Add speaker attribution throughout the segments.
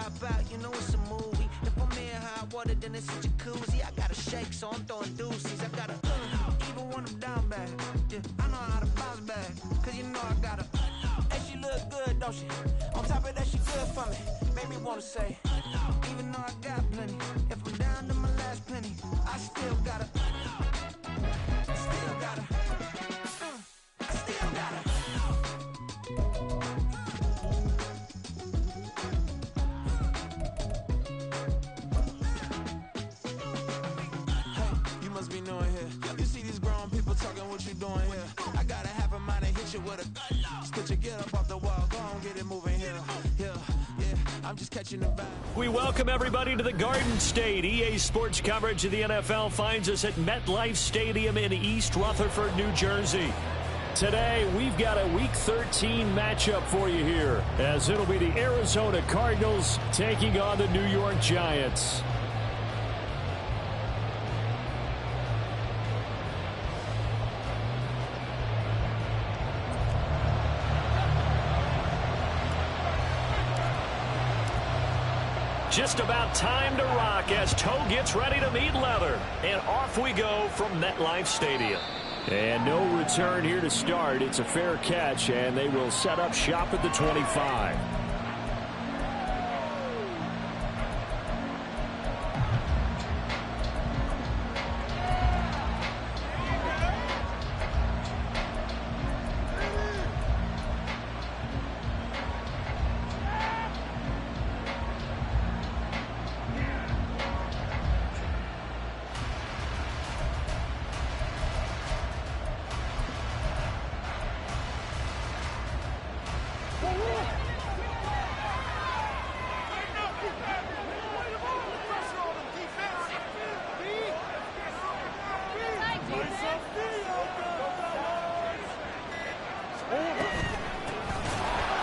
Speaker 1: vibe out, you know it's a movie. If I'm in hot water, then it's a jacuzzi. I gotta shake, so I'm throwing deuces. I gotta, even when I'm down bad. Yeah, I know how to bounce back, cause you know I gotta. And she look good, don't she? On top of that, she good for me. Make me wanna say, even though I got plenty, if I'm down to my last penny, I still gotta. Still gotta. I still gotta. Hey, you must be new in here. You see these grown people talking, what you doing here? I gotta have a mind and hit you with a stitch you, get up off the wall, go on, get it moving here. Yeah, I'm just catching the vibe.
Speaker 2: We welcome everybody to the Garden State. EA Sports coverage of the NFL finds us at MetLife Stadium in East Rutherford, New Jersey. Today, we've got a Week 13 matchup for you here, as it'll be the Arizona Cardinals taking on the New York Giants. Just about time to rock as toe gets ready to meet leather. And off we go from MetLife Stadium. And no return here to start. It's a fair catch, and they will set up shop at the 25.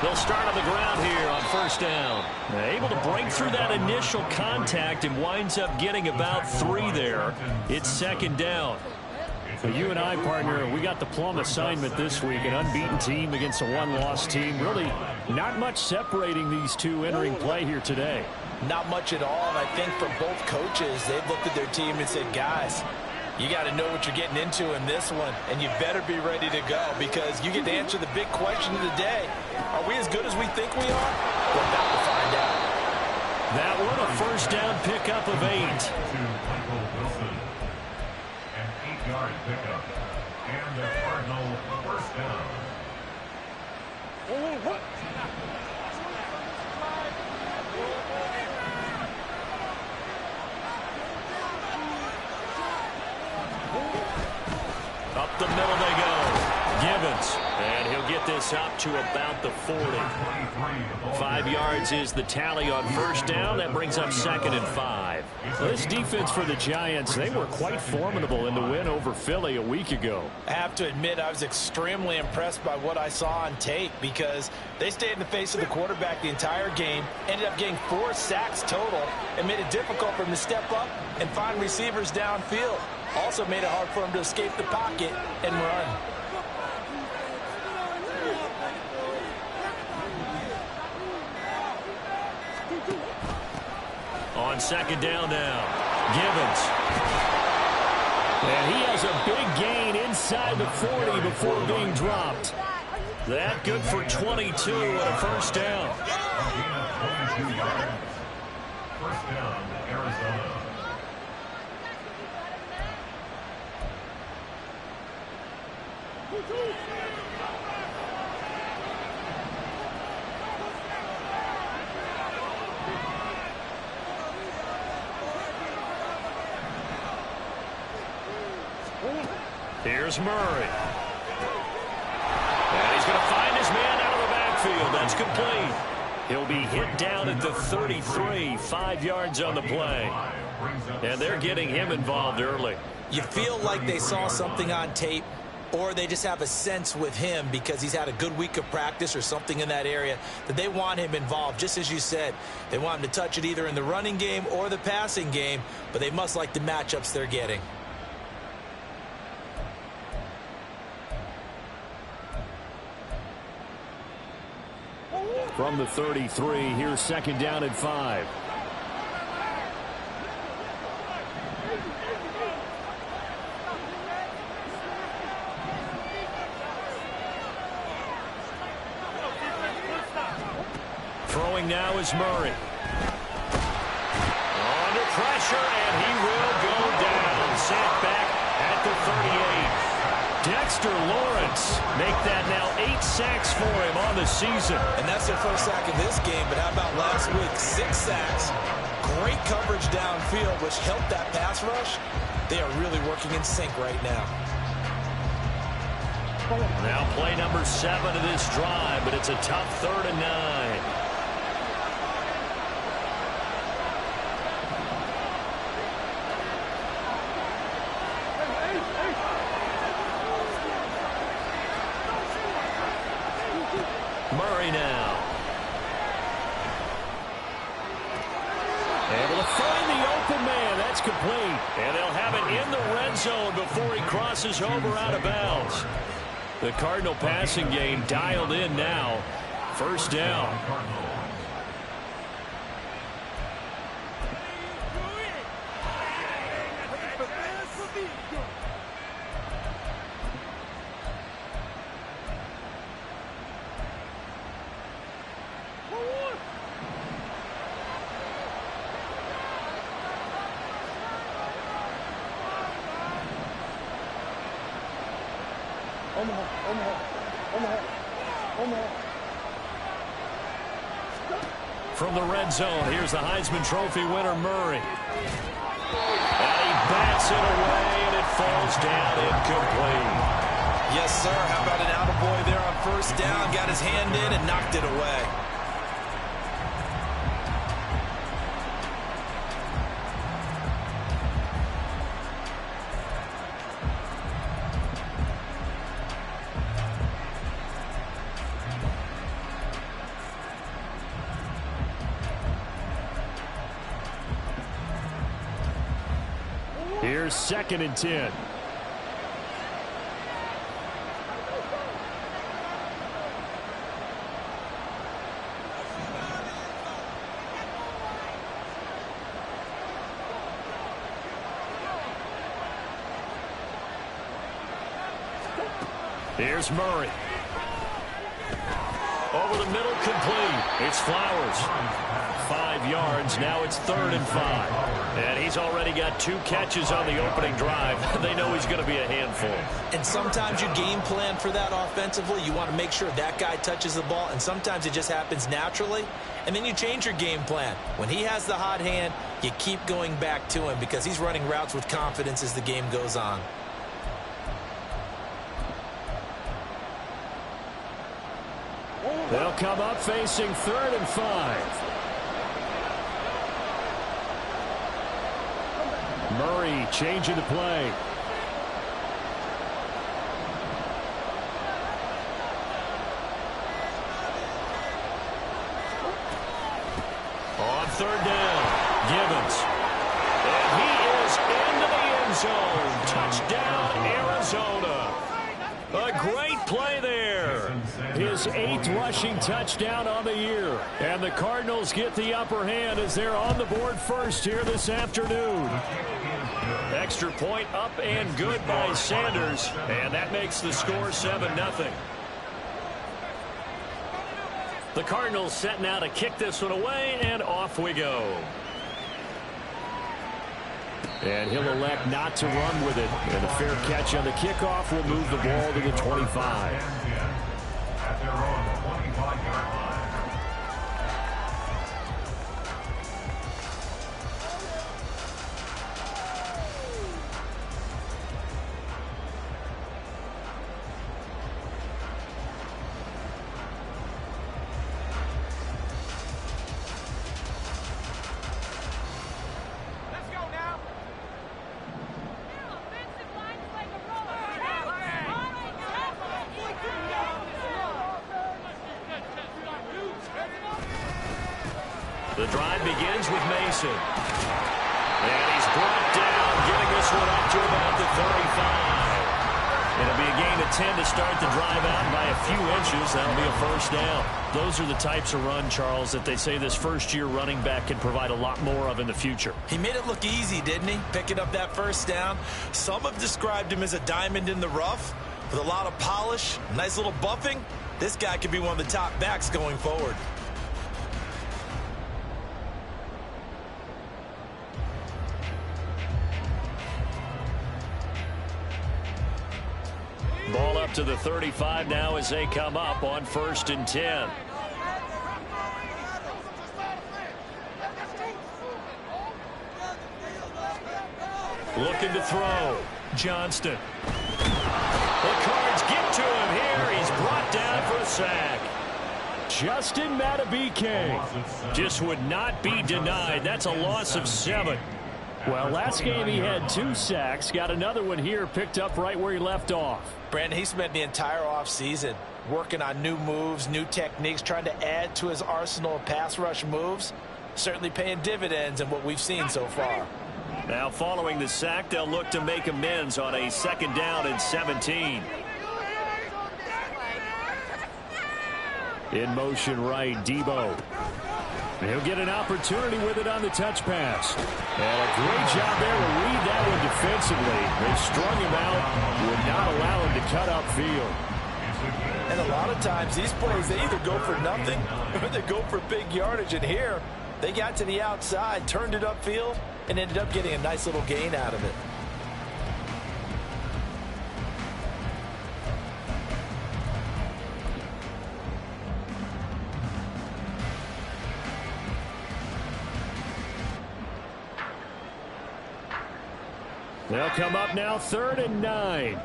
Speaker 2: They'll start on the ground here on first down. Able to break through that initial contact and winds up getting about 3 there. It's second down.
Speaker 3: So you and I, partner, we got the plum assignment this week. An unbeaten team against a one-loss team. Really not much separating these two entering play here today.
Speaker 4: Not much at all, and I think for both coaches, they've looked at their team and said, guys, you got to know what you're getting into in this one, and you better be ready to go because you get to answer the big question of the day. Are we as good as we think we are? We're about to find out.
Speaker 2: That one a first down pickup of 8.
Speaker 5: An 8-yard pickup. And the Cardinal first down.
Speaker 2: Up the middle they go. Gibbons. And he'll get this up to about the 40. 5 yards is the tally on first down. That brings up second and 5.
Speaker 3: Well, this defense for the Giants, they were quite formidable in the win over Philly a week ago.
Speaker 4: I have to admit, I was extremely impressed by what I saw on tape because they stayed in the face of the quarterback the entire game, ended up getting 4 sacks total, and made it difficult for him to step up and find receivers downfield. Also made it hard for him to escape the pocket and run.
Speaker 2: On second down now, Gibbons.
Speaker 3: And he has a big gain inside the 40 before being dropped.
Speaker 2: That good for 22 and a first down.
Speaker 5: First down, Arizona.
Speaker 2: Here's Murray. And he's going to find his man out of the backfield. That's complete. He'll be hit down at the 33, 5 yards on the play. And they're getting him involved early.
Speaker 4: You feel like they saw something on tape, or they just have a sense with him because he's had a good week of practice or something in that area that they want him involved. Just as you said, they want him to touch it either in the running game or the passing game, but they must like the matchups they're getting.
Speaker 2: from the 33. Here's second down and 5. Throwing now is Murray. Under pressure, and he will go down. Sacked back at the 38. Dexter Lawrence make that now 8 sacks for him on the season.
Speaker 4: And that's their first sack in this game, but how about last week? 6 sacks. Great coverage downfield, which helped that pass rush. They are really working in sync right now.
Speaker 2: Now play number 7 of this drive, but it's a tough 3rd and 9. Murray now. Able to find the open man. That's complete. And they'll have it in the red zone before he crosses over out of bounds. The Cardinal passing game dialed in now. First down. From the red zone, here's the Heisman Trophy winner, Murray. And he bats it away, and it falls down incomplete.
Speaker 4: Yes, sir. How about an attaboy there on first down? Got his hand in and knocked it away.
Speaker 2: Here's 2nd and 10. Here's Murray. Over the middle, complete. It's Flowers. 5 yards. Now it's 3rd and 5. And he's already got 2 catches on the opening drive. They know he's going to be a handful.
Speaker 4: And sometimes you game plan for that offensively. You want to make sure that guy touches the ball, and sometimes it just happens naturally. And then you change your game plan. When he has the hot hand, you keep going back to him because he's running routes with confidence as the game goes on.
Speaker 2: They'll come up facing 3rd and 5. Murray changing the play. On 3rd down, Gibbons. And he is into the end zone. Touchdown, Arizona. A great play there. His 8th rushing touchdown on the year. And the Cardinals get the upper hand as they're on the board first here this afternoon. Extra point up and good by Sanders. And that makes the score 7-0. The Cardinals set now to kick this one away, and off we go. And he'll elect not to run with it. And a fair catch on the kickoff will move the ball to the 25.
Speaker 5: At their own 25-yard line.
Speaker 2: The drive begins with Mason. And he's brought down, getting this one up to about the 35. It'll be a gain of 10 to start the drive out, and by a few inches, that'll be a first down. Those are the types of run, Charles, that they say this first-year running back can provide a lot more of in the future.
Speaker 4: He made it look easy, didn't he? Picking up that first down. Some have described him as a diamond in the rough with a lot of polish, nice little buffing. This guy could be one of the top backs going forward.
Speaker 2: Ball up to the 35 now as they come up on 1st and 10. Looking to throw. Johnston. The Cards get to him here. He's brought down for a sack. Justin Madubuike just would not be denied. That's a loss of 7. Well, last game he had 2 sacks. Got another one here, picked up right where he left off.
Speaker 4: Brandon, he spent the entire offseason working on new moves, new techniques, trying to add to his arsenal of pass rush moves. Certainly paying dividends in what we've seen so far.
Speaker 2: Now following the sack, they'll look to make amends on a 2nd down and 17. In motion right, Debo. He'll get an opportunity with it on the touch pass. And a great job there to read that one defensively. They strung him out, would not allow him to cut upfield.
Speaker 4: And a lot of times these plays, they either go for nothing or they go for big yardage. And here, they got to the outside, turned it upfield, and ended up getting a nice little gain out of it.
Speaker 2: They'll come up now 3rd and 9.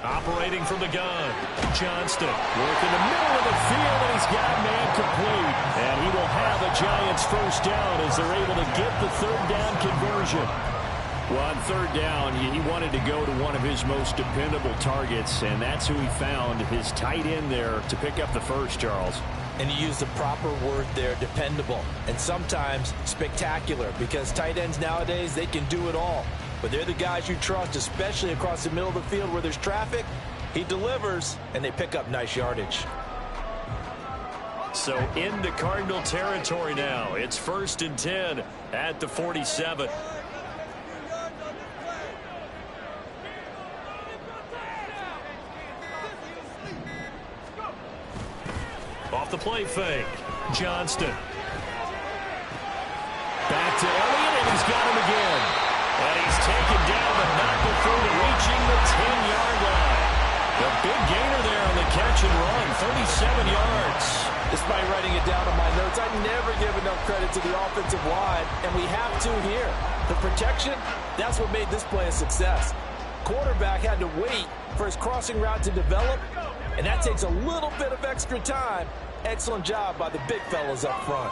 Speaker 2: Operating from the gun. Johnston working the middle of the field, and he's got man complete. And he will have a Giants first down as they're able to get the 3rd down conversion. Well, on 3rd down, he wanted to go to one of his most dependable targets, and that's who he found, his tight end there, to pick up the first, Charles.
Speaker 4: And he used the proper word there, dependable, and sometimes spectacular, because tight ends nowadays, they can do it all. But they're the guys you trust, especially across the middle of the field where there's traffic. He delivers, and they pick up nice yardage.
Speaker 2: So into Cardinal territory now. It's 1st and 10 at the 47. Off the play fake. Johnston. Back to Elliott, and he's got him again. And he's taken down, but not before reaching the 10-yard line. The big gainer there on the catch and run, 37 yards.
Speaker 4: Despite writing it down on my notes, I never give enough credit to the offensive line, and we have to here. The protection, that's what made this play a success. Quarterback had to wait for his crossing route to develop, and that takes a little bit of extra time. Excellent job by the big fellas up front.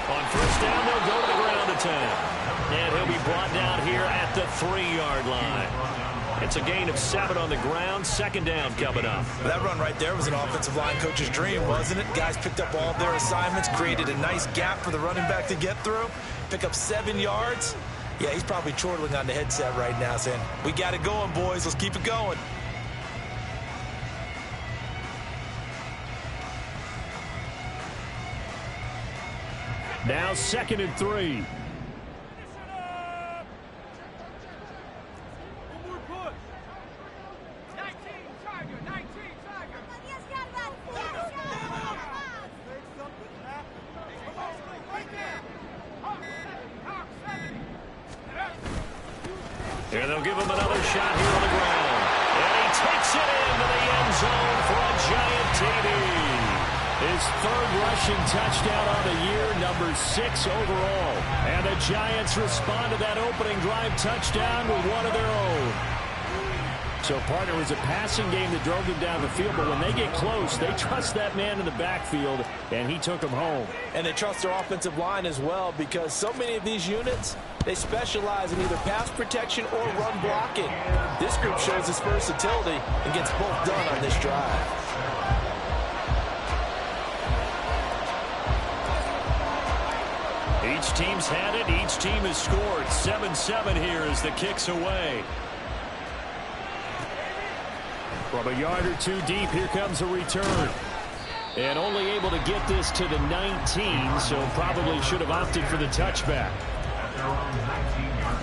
Speaker 2: On 1st down, they'll go to the ground attack. And he'll be brought down here at the 3-yard line. It's a gain of 7 on the ground. 2nd down coming up.
Speaker 4: That run right there was an offensive line coach's dream, wasn't it? Guys picked up all of their assignments, created a nice gap for the running back to get through, pick up 7 yards. Yeah, he's probably chortling on the headset right now saying, we got it going, boys. Let's keep it going.
Speaker 2: Now 2nd and 3. Here they'll give him another shot here on the ground. And he takes it into the end zone for a Giant TD. His 3rd rushing touchdown on the year, number 6 overall. And the Giants respond to that opening drive touchdown with one of their own.
Speaker 3: So, partner, it was a passing game that drove them down the field, but when they get close, they trust that man in the backfield, and he took them home.
Speaker 4: And they trust their offensive line as well, because so many of these units, they specialize in either pass protection or run blocking. This group shows its versatility and gets both done on this drive.
Speaker 2: Each team's had it. Each team has scored. 7-7 here as the kick's away. From a yard or two deep, here comes a return. And only able to get this to the 19, so probably should have opted for the touchback.
Speaker 5: At their own 19-yard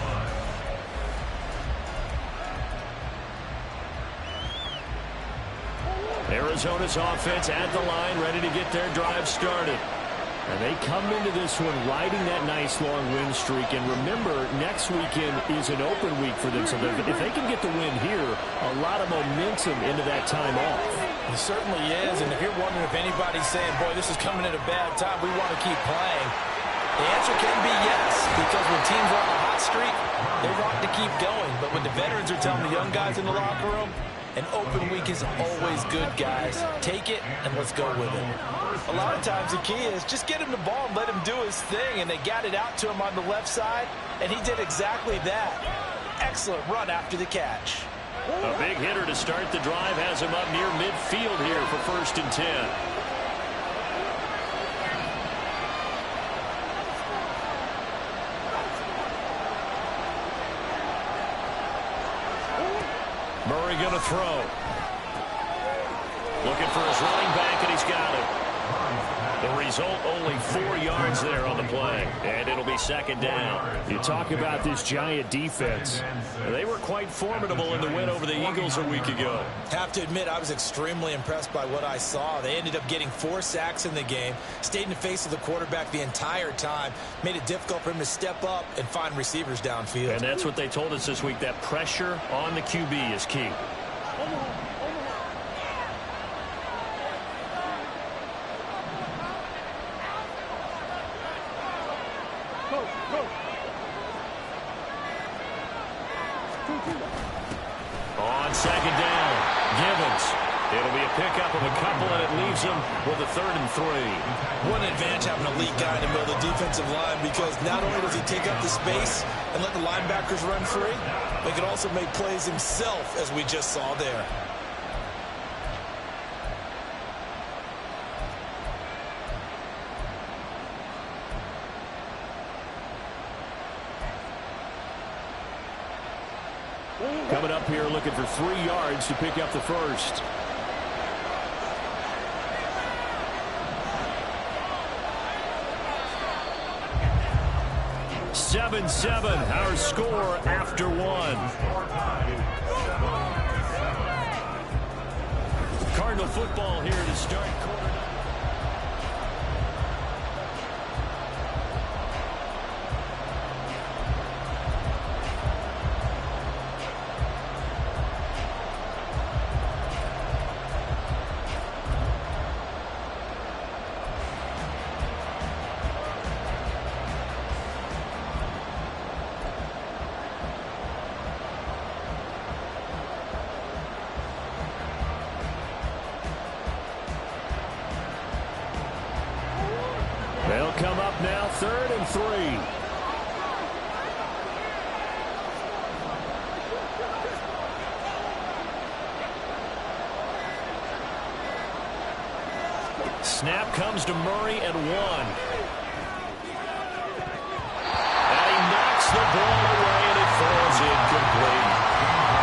Speaker 5: line.
Speaker 2: Arizona's offense at the line, ready to get their drive started. And they come into this one riding that nice long win streak. And remember, next weekend is an open week for them. So if they can get the win here, a lot of momentum into that time off.
Speaker 4: It certainly is. And if you're wondering if anybody's saying, boy, this is coming at a bad time, we want to keep playing, the answer can be yes. Because when teams are on a hot streak, they want to keep going. But when the veterans are telling the young guys in the locker room, an open week is always good, guys. Take it, and let's go with it. A lot of times the key is just get him the ball and let him do his thing, and they got it out to him on the left side, and he did exactly that. Excellent run after the catch.
Speaker 2: A big hitter to start the drive has him up near midfield here for 1st and 10. Murray going to throw. Looking for his running back, and he's got it. The result, only 4 yards there on the play, and it'll be 2nd down.
Speaker 3: You talk about this Giant defense.
Speaker 2: They were quite formidable in the win over the Eagles a week ago.
Speaker 4: Have to admit, I was extremely impressed by what I saw. They ended up getting 4 sacks in the game, stayed in the face of the quarterback the entire time, made it difficult for him to step up and find receivers downfield.
Speaker 2: And that's what they told us this week, that pressure on the QB is key. On 2nd down, Givens. It'll be a pickup of a couple, and it leaves him with a 3rd and 3.
Speaker 4: What an advantage having an elite guy in the middle of the defensive line, because not only does he take up the space and let the linebackers run free, but he can also make plays himself, as we just saw there.
Speaker 2: Coming up here looking for 3 yards to pick up the first. Seven, our score after 1. Cardinal football here to start quarter. They'll come up now, 3rd and 3. Snap comes to Murray at 1. And he knocks the ball away, and it falls incomplete.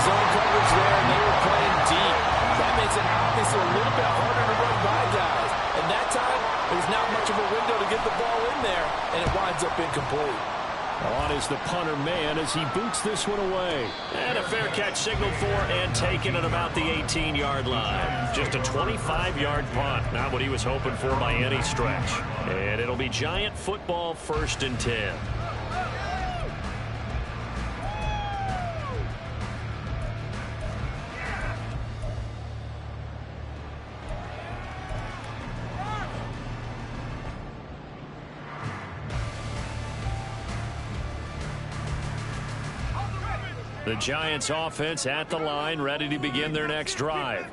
Speaker 4: Zone coverage there, and they were playing deep. That makes it obviously a little bit harder to run by guys. And that time, there's not much of a window to get the ball in there, and it winds up incomplete.
Speaker 2: On is the punter man as he boots this one away. And a fair catch signaled for and taken at about the 18-yard line. Just a 25-yard punt, not what he was hoping for by any stretch. And it'll be Giant football, 1st and 10. The Giants offense at the line, ready to begin their next drive.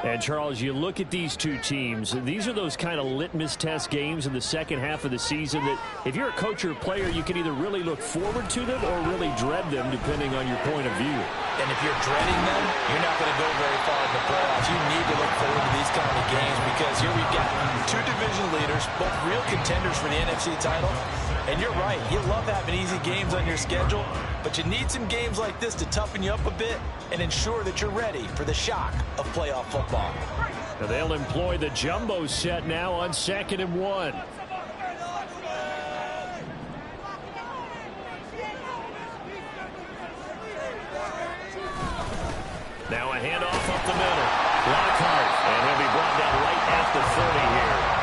Speaker 2: And, Charles, you look at these two teams, these are those kind of litmus test games in the second half of the season that if you're a coach or a player, you can either really look forward to them or really dread them, depending on your point of view.
Speaker 4: And if you're dreading them, you're not going to go very far in the playoffs. You need to look forward to these kind of games because here we've got two division leaders, both real contenders for the NFC title. And you're right, you love having easy games on your schedule, but you need some games like this to toughen you up a bit and ensure that you're ready for the shock of playoff football.
Speaker 2: Now they'll employ the jumbo set now on 2nd and 1. Now a handoff up the middle. Lockhart, and he'll be brought down right at the 30 here.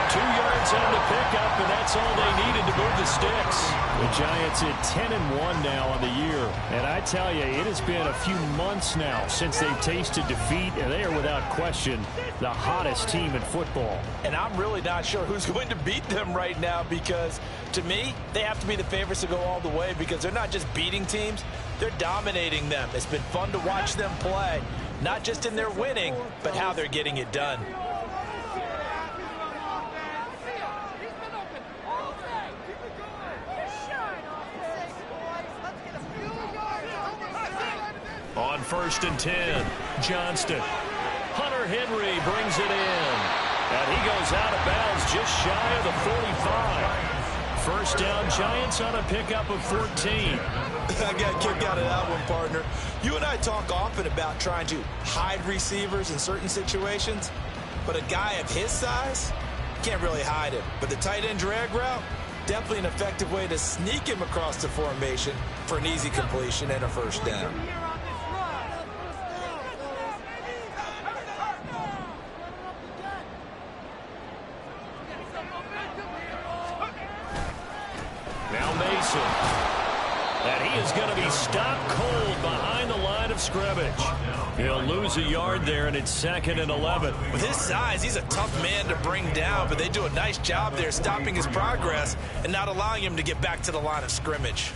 Speaker 2: 2 yards on the pickup, and that's all they needed to move the sticks. The Giants at 10-1 now on the year. And I tell you, it has been a few months now since they've tasted defeat, and they are without question the hottest team in football.
Speaker 4: And I'm really not sure who's going to beat them right now because, to me, they have to be the favorites to go all the way because they're not just beating teams, they're dominating them. It's been fun to watch them play, not just in their winning, but how they're getting it done.
Speaker 2: On 1st and 10, Johnston. Hunter Henry brings it in. And he goes out of bounds just shy of the 45. First down, Giants on a pickup of 14.
Speaker 4: I got a kick out of that one, partner. You and I talk often about trying to hide receivers in certain situations, but a guy of his size can't really hide him. But the tight end drag route, definitely an effective way to sneak him across the formation for an easy completion and a first down.
Speaker 2: Now Mason. And he is going to be stopped cold behind the line of scrimmage. He'll lose a yard there, and it's 2nd and 11.
Speaker 4: With his size, he's a tough man to bring down, but they do a nice job there stopping his progress and not allowing him to get back to the line of scrimmage.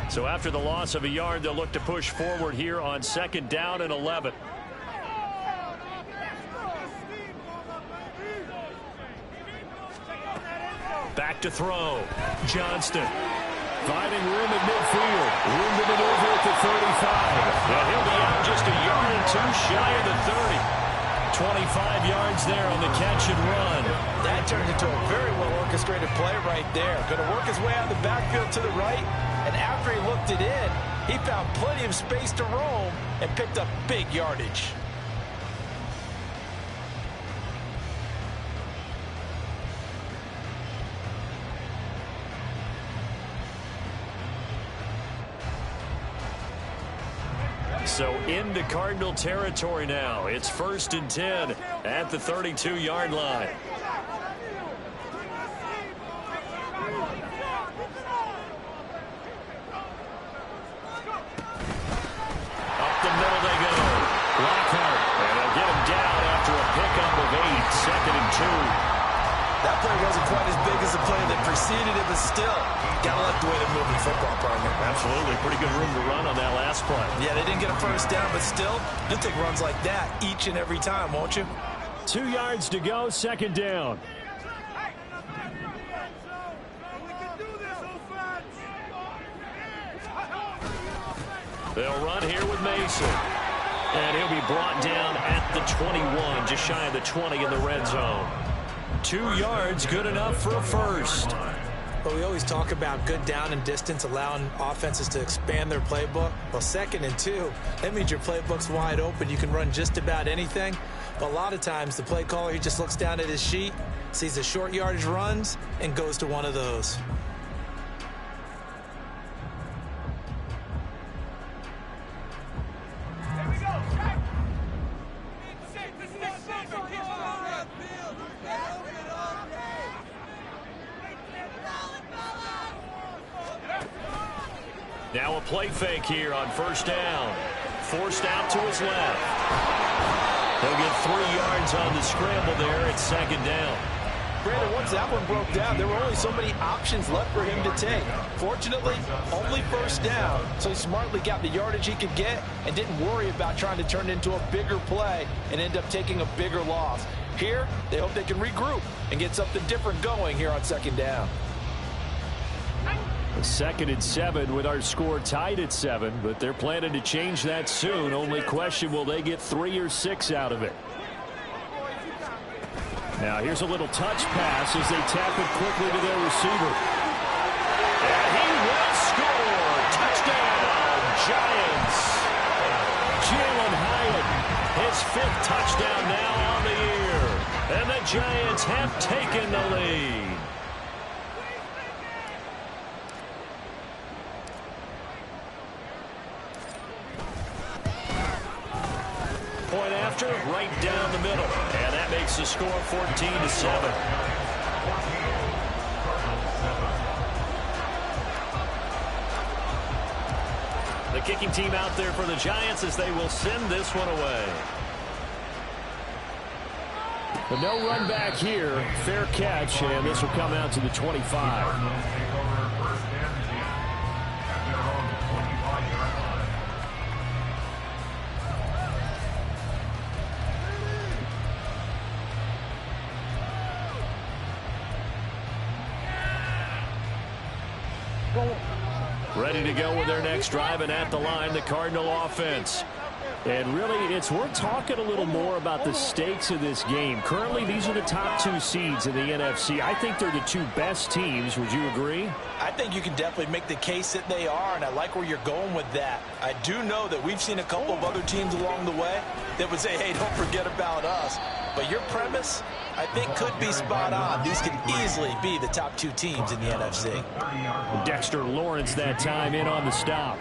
Speaker 2: So after the loss of a yard, they'll look to push forward here on 2nd down and 11. Back to throw. Johnston. Finding room at midfield. Room to maneuver at the 35. And he'll be out just a yard or two shy of the 30. 25 yards there on the catch and run.
Speaker 4: That turned into a very well-orchestrated play right there. Going to work his way out of the backfield to the right. And after he looked it in, he found plenty of space to roam and picked up big yardage.
Speaker 2: So into Cardinal territory now. It's 1st and 10 at the 32-yard line. Up the middle they go. Lockhart. And they'll get him down after a pickup of 8. 2nd and 2.
Speaker 4: That play wasn't quite as big as the play that preceded it, but still, gotta like the way they're moving football, partner.
Speaker 2: Absolutely. Pretty good room to run on that last play.
Speaker 4: Yeah, they didn't get a first down, but still, you'll take runs like that each and every time, won't you?
Speaker 2: 2 yards to go, 2nd down. They'll run here with Mason. And he'll be brought down at the 21, just shy of the 20 in the red zone. 2 yards, good enough for a first.
Speaker 4: But we always talk about good down and distance, allowing offenses to expand their playbook. Well, 2nd and 2, that means your playbook's wide open. You can run just about anything. But a lot of times, the play caller, he just looks down at his sheet, sees the short yardage runs, and goes to one of those.
Speaker 2: Now a play fake here on 1st down. Forced out to his left. He'll get 3 yards on the scramble there. It's second down.
Speaker 4: Brandon, once that one broke down, there were only so many options left for him to take. Fortunately, only first down, so he smartly got the yardage he could get and didn't worry about trying to turn it into a bigger play and end up taking a bigger loss. Here, they hope they can regroup and get something different going here on second down.
Speaker 2: 2nd and 7 with our score tied at 7, but they're planning to change that soon. Only question, will they get 3 or 6 out of it? Now here's a little touch pass as they tap it quickly to their receiver. And he will score. Touchdown, Giants. Jalen Hyatt, his 5th touchdown now on the year. And the Giants have taken the lead. Point after, right down the middle. And that makes the score 14-7. The kicking team out there for the Giants as they will send this one away. But no run back here. Fair catch, and this will come out to the 25. Ready to go with their next drive, and at the line, the Cardinal offense. And really, it's worth talking a little more about the stakes of this game. Currently, these are the top 2 seeds in the NFC. I think they're the 2 best teams. Would you agree?
Speaker 4: I think you can definitely make the case that they are, and I like where you're going with that. I do know that we've seen a couple of other teams along the way that would say, hey, don't forget about us. But your premise, I think, could be spot on. These could easily be the top 2 teams in the NFC.
Speaker 2: Dexter Lawrence that time in on the stop.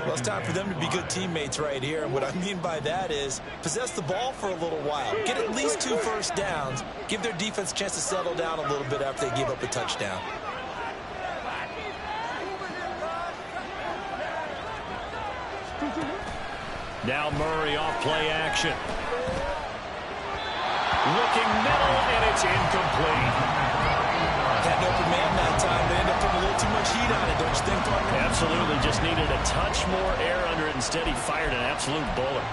Speaker 4: Well, it's time for them to be good teammates right here. And what I mean by that is possess the ball for a little while. Get at least 2 first downs. Give their defense a chance to settle down a little bit after they give up a touchdown.
Speaker 2: Now Murray off play action. Looking middle, and it's incomplete.
Speaker 4: Had an open man that time. They end up putting a little too much heat on it, don't you think, partner?
Speaker 2: Absolutely. Just needed a touch more air under it. Instead, he fired an absolute bullet.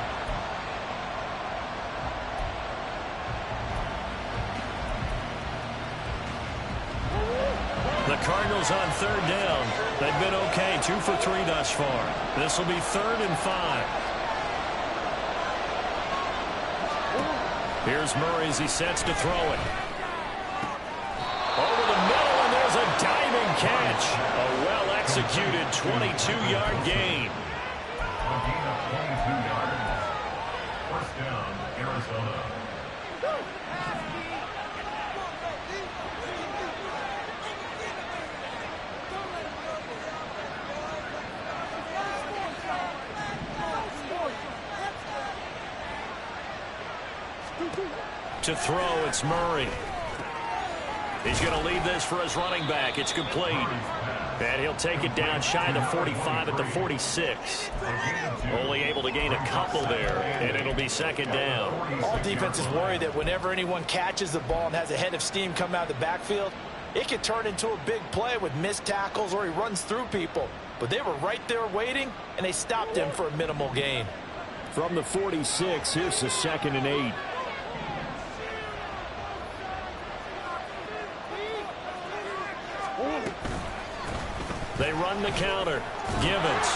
Speaker 2: The Cardinals on 3rd down. They've been okay. 2 for 3 thus far. This will be 3rd and 5. Here's Murray as he sets to throw it. Over the middle, and there's a diving catch. A well-executed 22-yard gain.
Speaker 5: 22 yards. First down, Arizona.
Speaker 2: To throw, it's Murray. He's going to lead this for his running back. It's complete. And he'll take it down shy of the 45 at the 46. Only able to gain a couple there, and it'll be 2nd down.
Speaker 4: All defenses worry that whenever anyone catches the ball and has a head of steam come out of the backfield, it can turn into a big play with missed tackles or he runs through people. But they were right there waiting, and they stopped him for a minimal gain.
Speaker 2: From the 46, here's the 2nd and 8. They run the counter. Givens.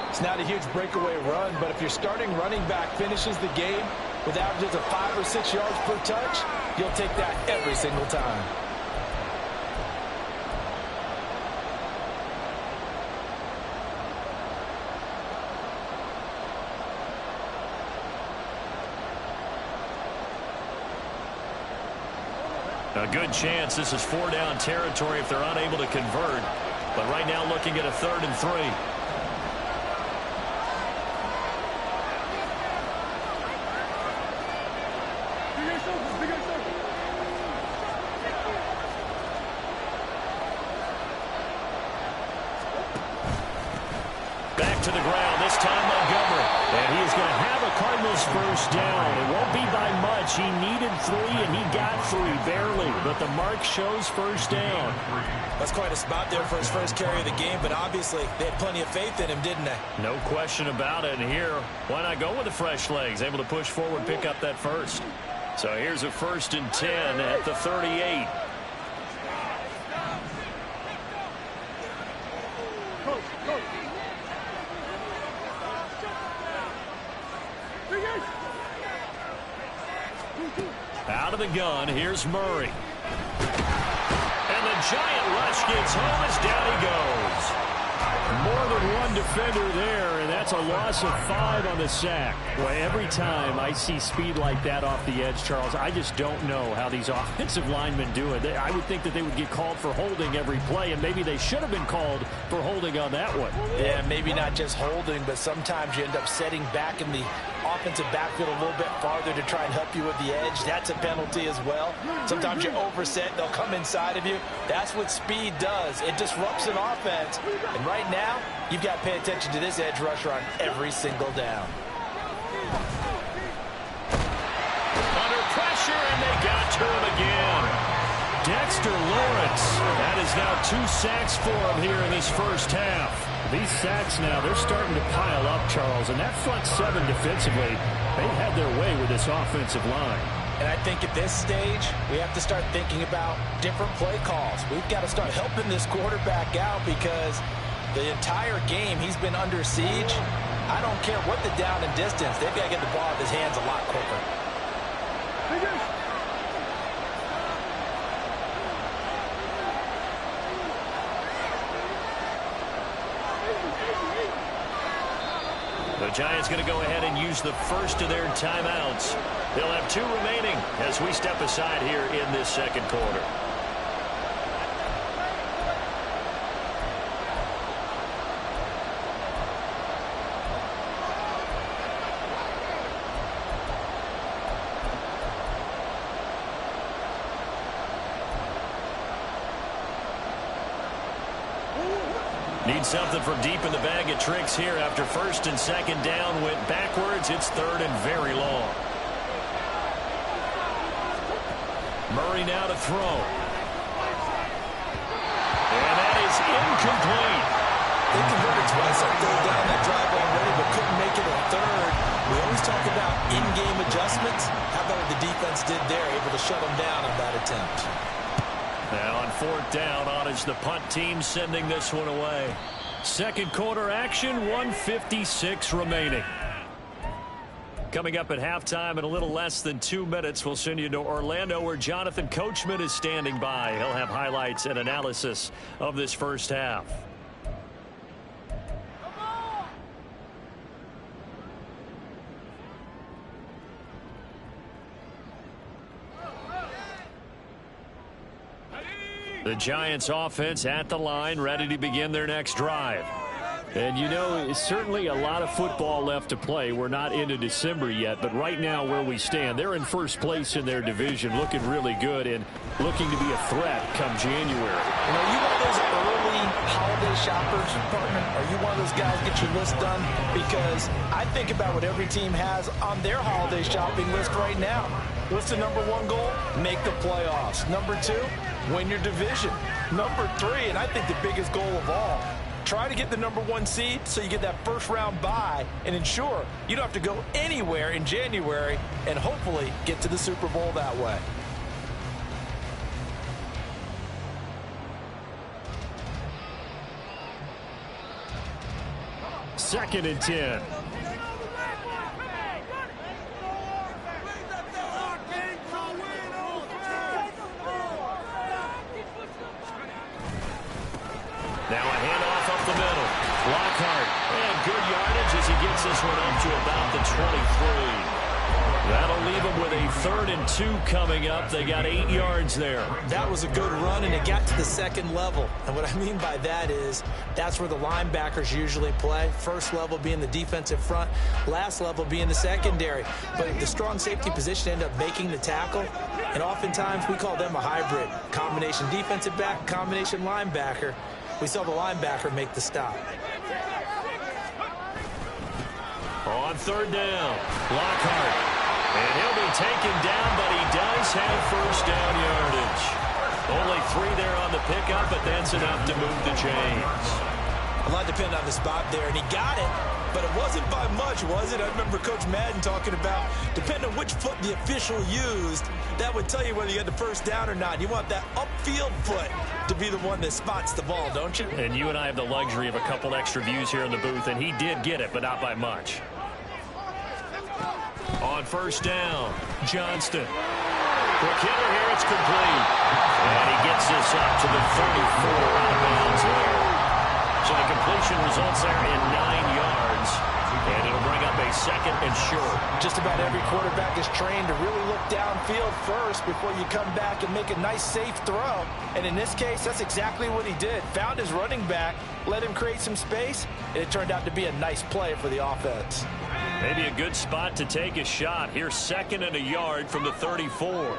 Speaker 4: It's not a huge breakaway run, but if your starting running back finishes the game with averages of 5 or 6 yards per touch, you'll take that every single time.
Speaker 2: A good chance this is 4-down territory if they're unable to convert. But right now looking at a 3rd and 3. Back to the ground, this time Montgomery. And he is going to have a Cardinals first down. It won't be by much. He needed 3, and he got 3, barely. But the mark shows first down.
Speaker 4: That's quite a spot there for his first carry of the game, but obviously they had plenty of faith in him, didn't they?
Speaker 2: No question about it. And here, why not go with the fresh legs? Able to push forward, pick up that first. So here's a 1st and 10 at the 38. Out of the gun, here's Murray. And the giant rush gets home as down he goes. More than one defender there, and that's a loss of 5 on the sack. Well, every time I see speed like that off the edge, Charles, I just don't know how these offensive linemen do it. I would think that they would get called for holding every play, and maybe they should have been called for holding on that one.
Speaker 4: Yeah, maybe not just holding, but sometimes you end up setting back in the offensive backfield a little bit farther to try and help you with the edge. That's a penalty as well. Sometimes you overset, they'll come inside of you. That's what speed does. It disrupts an offense. And right now, you've got to pay attention to this edge rusher on every single down.
Speaker 2: Under pressure, and they got to him again. Dexter Lawrence. That is now 2 sacks for him here in this first half. These sacks now, they're starting to pile up, Charles. And that front 7 defensively, they've had their way with this offensive line.
Speaker 4: And I think at this stage, we have to start thinking about different play calls. We've got to start helping this quarterback out because the entire game he's been under siege. I don't care what the down and distance. They've got to get the ball out of his hands a lot quicker.
Speaker 2: The Giants going to go ahead and use the first of their timeouts. They'll have 2 remaining as we step aside here in this second quarter. Need something from deep in the bag of tricks here after 1st and 2nd down went backwards. It's 3rd and very long. Murray now to throw. And that is incomplete.
Speaker 4: They converted twice on 3rd down that drive already, but couldn't make it on 3rd. We always talk about in-game adjustments. How about what the defense did there, able to shut them down on that attempt.
Speaker 2: Now on 4th down, on is the punt team sending this one away. Second quarter action, 1:56 remaining. Coming up at halftime in a little less than 2 minutes, we'll send you to Orlando where Jonathan Coachman is standing by. He'll have highlights and analysis of this first half. The Giants offense at the line, ready to begin their next drive. And you know, it's certainly a lot of football left to play. We're not into December yet, but right now where we stand, they're in first place in their division, looking really good and looking to be a threat come January.
Speaker 4: You know, you one of those early holiday shoppers, partner? Are you one of those guys get your list done? Because I think about what every team has on their holiday shopping list right now. What's the number 1 goal? Make the playoffs. Number 2, win your division. Number 3, and I think the biggest goal of all, try to get the number 1 seed so you get that first round bye and ensure you don't have to go anywhere in January and hopefully get to the Super Bowl that way.
Speaker 2: Second and 10. Now a handoff up the middle. Lockhart, and good yardage as he gets this one up to about the 23. That'll leave them with a 3rd and 2 coming up. They got 8 yards there.
Speaker 4: That was a good run, and it got to the second level. And what I mean by that is that's where the linebackers usually play. First level being the defensive front, last level being the secondary. But the strong safety position ended up making the tackle, and oftentimes we call them a hybrid. Combination defensive back, combination linebacker. We saw the linebacker make the stop.
Speaker 2: On third down, Lockhart. And he'll be taken down, but he does have first down yardage. Only 3 there on the pickup, but that's enough to move the chains.
Speaker 4: A lot depended on the spot there, and he got it, but it wasn't by much, was it? I remember Coach Madden talking about, depending on which foot the official used, that would tell you whether you had the first down or not. You want that upfield foot to be the one that spots the ball, don't you?
Speaker 2: And you and I have the luxury of a couple extra views here in the booth, and he did get it, but not by much. On first down, Johnston. Quick hitter here, it's complete. And he gets this up to the 34 out of bounds there. So the completion results there in 9 yards. And it'll bring up a 2nd and short.
Speaker 4: Just about every quarterback is trained to really look downfield first before you come back and make a nice, safe throw. And in this case, that's exactly what he did. Found his running back, let him create some space, and it turned out to be a nice play for the offense.
Speaker 2: Maybe a good spot to take a shot. Here's 2nd and a yard from the 34.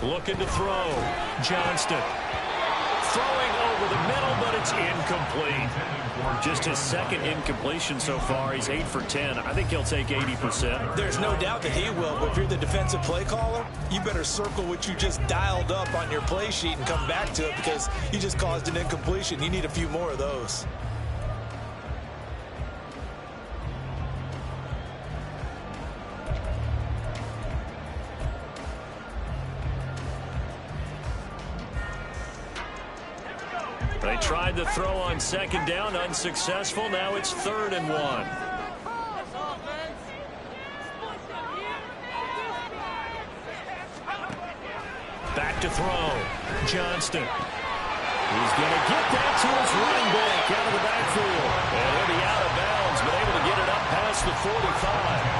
Speaker 2: Looking to throw. Johnston. Throwing over the middle, but it's incomplete. Just his 2nd incompletion so far. He's 8 for 10. I think he'll take 80%.
Speaker 4: There's no doubt that he will, but if you're the defensive play caller, you better circle what you just dialed up on your play sheet and come back to it because you just caused an incompletion. You need a few more of those.
Speaker 2: They tried to throw on 2nd down, unsuccessful. Now it's 3rd and 1. Back to throw. Johnston. He's going to get that to his running back out of the backfield. And he'll be out of bounds, but able to get it up past the 45.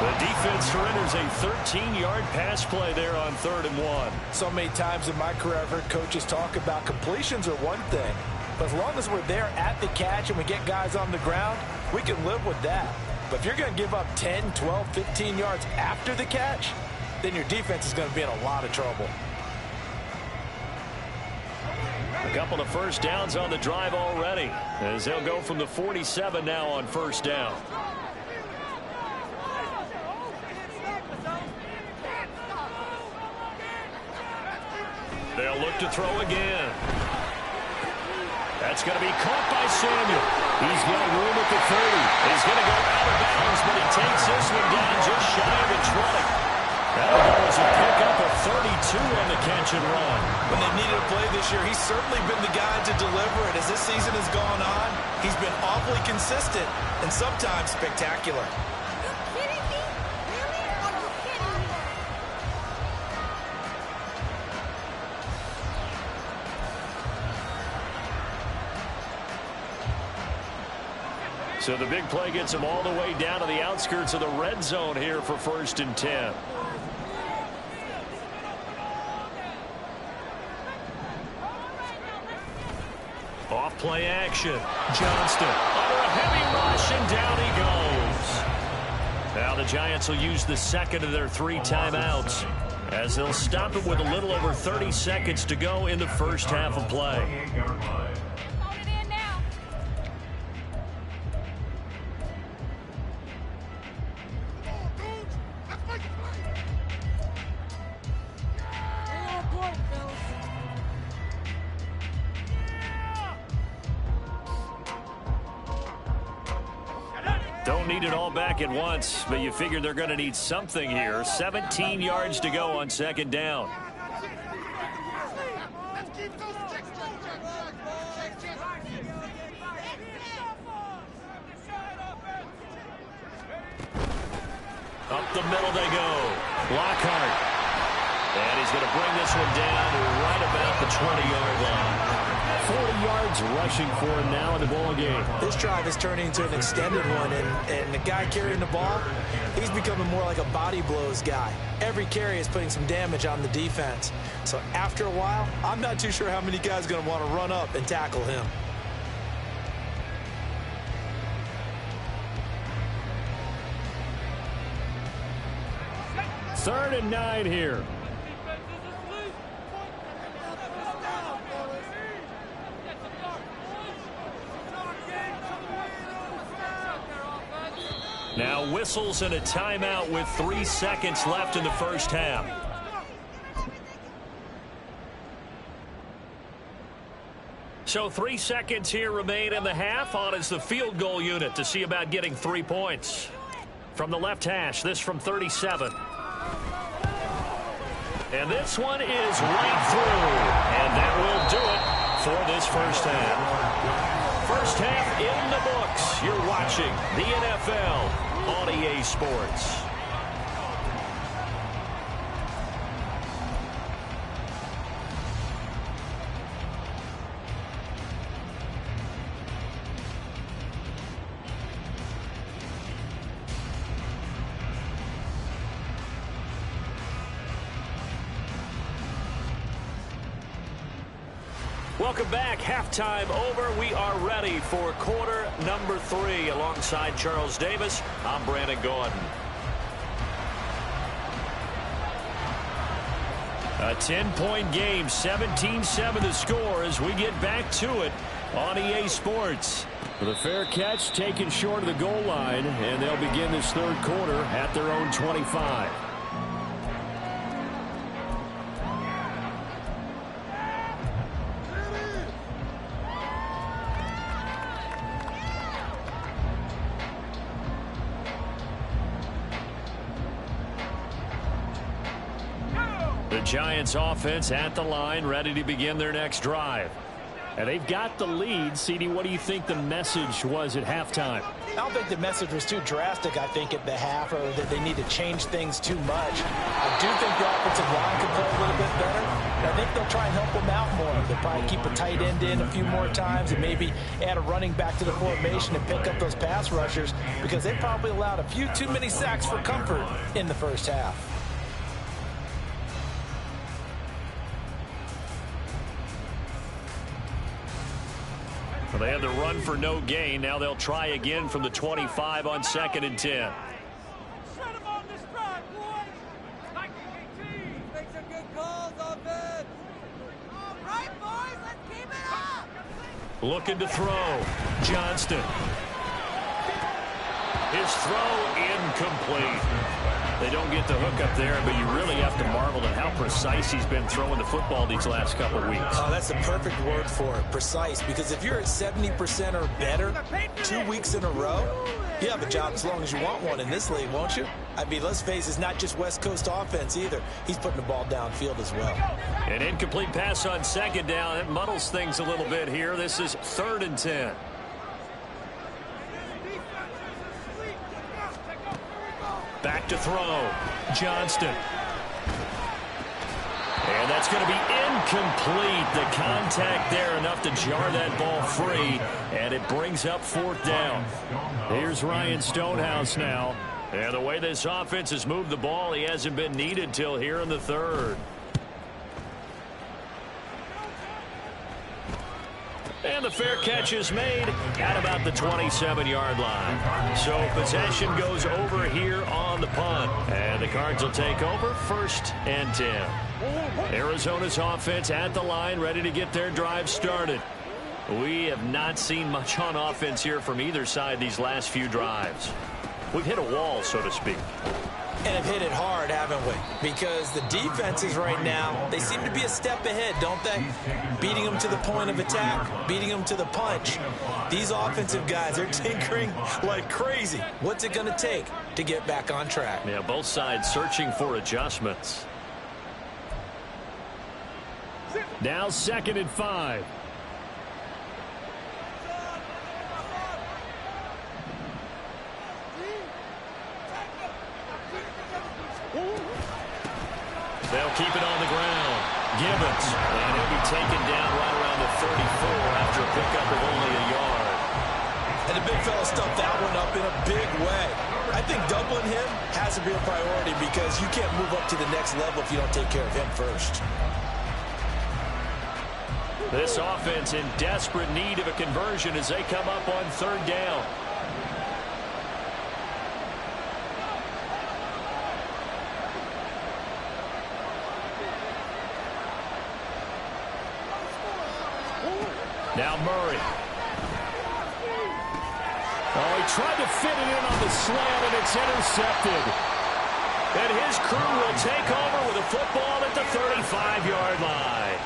Speaker 2: The defense surrenders a 13-yard pass play there on 3rd and 1.
Speaker 4: So many times in my career I've heard coaches talk about completions are one thing, but as long as we're there at the catch and we get guys on the ground, we can live with that. But if you're going to give up 10, 12, 15 yards after the catch, then your defense is going to be in a lot of trouble.
Speaker 2: A couple of first downs on the drive already, as they'll go from the 47 now on first down. They'll look to throw again. That's going to be caught by Samuel. He's got room at the 30. He's going to go out of bounds, but he takes this one down just shy of the 20. That'll go as a pickup of 32 on the catch and run.
Speaker 4: When they needed a play this year, he's certainly been the guy to deliver it. As this season has gone on, he's been awfully consistent and sometimes spectacular.
Speaker 2: So the big play gets him all the way down to the outskirts of the red zone here for 1st and 10. Off play action. Johnston under a heavy rush, and down he goes. Now the Giants will use the 2nd of their 3 timeouts as they'll stop it with a little over 30 seconds to go in the first half of play. Don't need it all back at once, but you figure they're going to need something here. 17 yards to go on 2nd down. Up the middle they go. Lockhart. And he's going to bring this one down right about the 20-yard line. 40 yards rushing for him now in the ball game.
Speaker 4: This drive is turning into an extended one, and the guy carrying the ball, he's becoming more like a body blows guy. Every carry is putting some damage on the defense. So after a while, I'm not too sure how many guys are going to want to run up and tackle him.
Speaker 2: Third and 9 here. Now whistles and a timeout with 3 seconds left in the first half. So 3 seconds here remain in the half. On is the field goal unit to see about getting 3 points. From the left hash, this from 37. And this one is right through. And that will do it for this first half. First half in the books. You're watching the NFL on EA Sports. Welcome back. Halftime over. We are ready for quarter number 3. Alongside Charles Davis, I'm Brandon Gordon. A 10-point game, 17-7 the score as we get back to it on EA Sports. The fair catch taken short of the goal line, and they'll begin this third quarter at their own 25. Giants offense at the line, ready to begin their next drive. And they've got the lead. CD, what do you think the message was at halftime?
Speaker 4: I don't think the message was too drastic, I think, at the half, or that they need to change things too much. I do think the offensive line can play a little bit better. I think they'll try and help them out more. They'll probably keep a tight end in a few more times and maybe add a running back to the formation and pick up those pass rushers, because they probably allowed a few too many sacks for comfort in the first half.
Speaker 2: Well, they had the run for no gain. Now they'll try again from the 25 on 2nd and 10.
Speaker 6: Shut him on this drive, boys! Make some good calls, offense! All right, boys, let's keep it up!
Speaker 2: Looking to throw. Johnston. His throw incomplete. They don't get the hook up there, but you really have to marvel at how precise he's been throwing the football these last couple of weeks.
Speaker 4: Oh, that's the perfect word for it, precise, because if you're at 70% or better 2 weeks in a row, you have a job as long as you want one in this league, won't you? I mean, let's face it, it's not just West Coast offense either. He's putting the ball downfield as well.
Speaker 2: An incomplete pass on 2nd down. It muddles things a little bit here. This is 3rd and 10. Back to throw. Johnston. And that's going to be incomplete. The contact there enough to jar that ball free. And it brings up 4th down. Here's Ryan Stonehouse now. And the way this offense has moved the ball, he hasn't been needed till here in the 3rd. And the fair catch is made at about the 27-yard line. So possession goes over here on the punt. And the Cards will take over 1st and 10. Arizona's offense at the line, ready to get their drive started. We have not seen much on offense here from either side these last few drives. We've hit a wall, so to speak.
Speaker 4: And have hit it hard, haven't we? Because the defenses right now, they seem to be a step ahead, don't they? Beating them to the point of attack, beating them to the punch. These offensive guys, they're tinkering like crazy. What's it going to take to get back on track?
Speaker 2: Yeah, both sides searching for adjustments. Now 2nd and 5. They'll keep it on the ground. Gibbons. And he'll be taken down right around the 34 after a pickup of only a yard.
Speaker 4: And the big fella stuffed that one up in a big way. I think doubling him has to be a priority, because you can't move up to the next level if you don't take care of him first.
Speaker 2: This offense in desperate need of a conversion as they come up on 3rd down. Now Murray. Oh, he tried to fit it in on the slant, and it's intercepted. And his crew will take over with a football at the 35-yard line.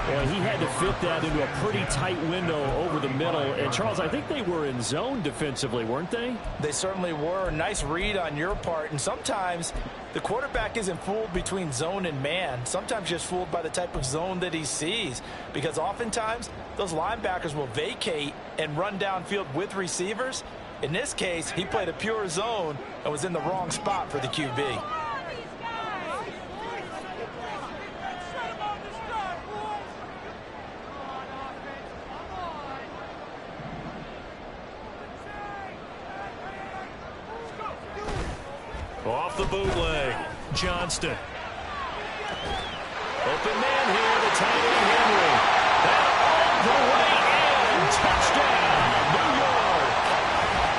Speaker 2: Well, he had to fit that into a pretty tight window over the middle. And, Charles, I think they were in zone defensively, weren't they?
Speaker 4: They certainly were. Nice read on your part. And sometimes the quarterback isn't fooled between zone and man. Sometimes just fooled by the type of zone that he sees. Because oftentimes those linebackers will vacate and run downfield with receivers. In this case, he played a pure zone and was in the wrong spot for the QB.
Speaker 2: Off the bootleg, Johnston. Open man here, the tight end Henry. And all the way in, touchdown, New York.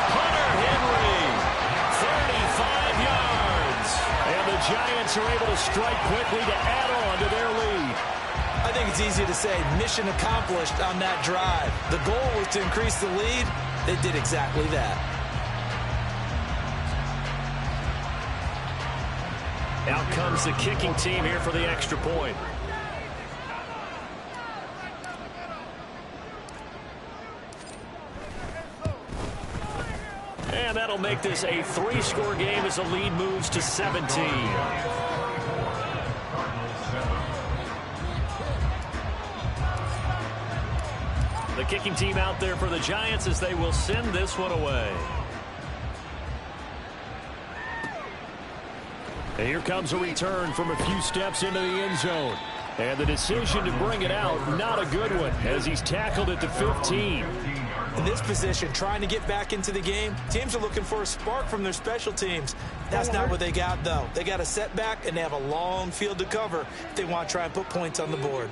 Speaker 2: Hunter Henry, 35 yards. And the Giants are able to strike quickly to add on to their lead.
Speaker 4: I think it's easy to say mission accomplished on that drive. The goal was to increase the lead. They did exactly that.
Speaker 2: Out comes the kicking team here for the extra point. And that'll make this a 3-score game as the lead moves to 17. The kicking team out there for the Giants as they will send this one away. And here comes a return from a few steps into the end zone. And the decision to bring it out, not a good one, as he's tackled at the 15.
Speaker 4: In this position, trying to get back into the game, teams are looking for a spark from their special teams. That's not what they got, though. They got a setback, and they have a long field to cover if they want to try and put points on the board.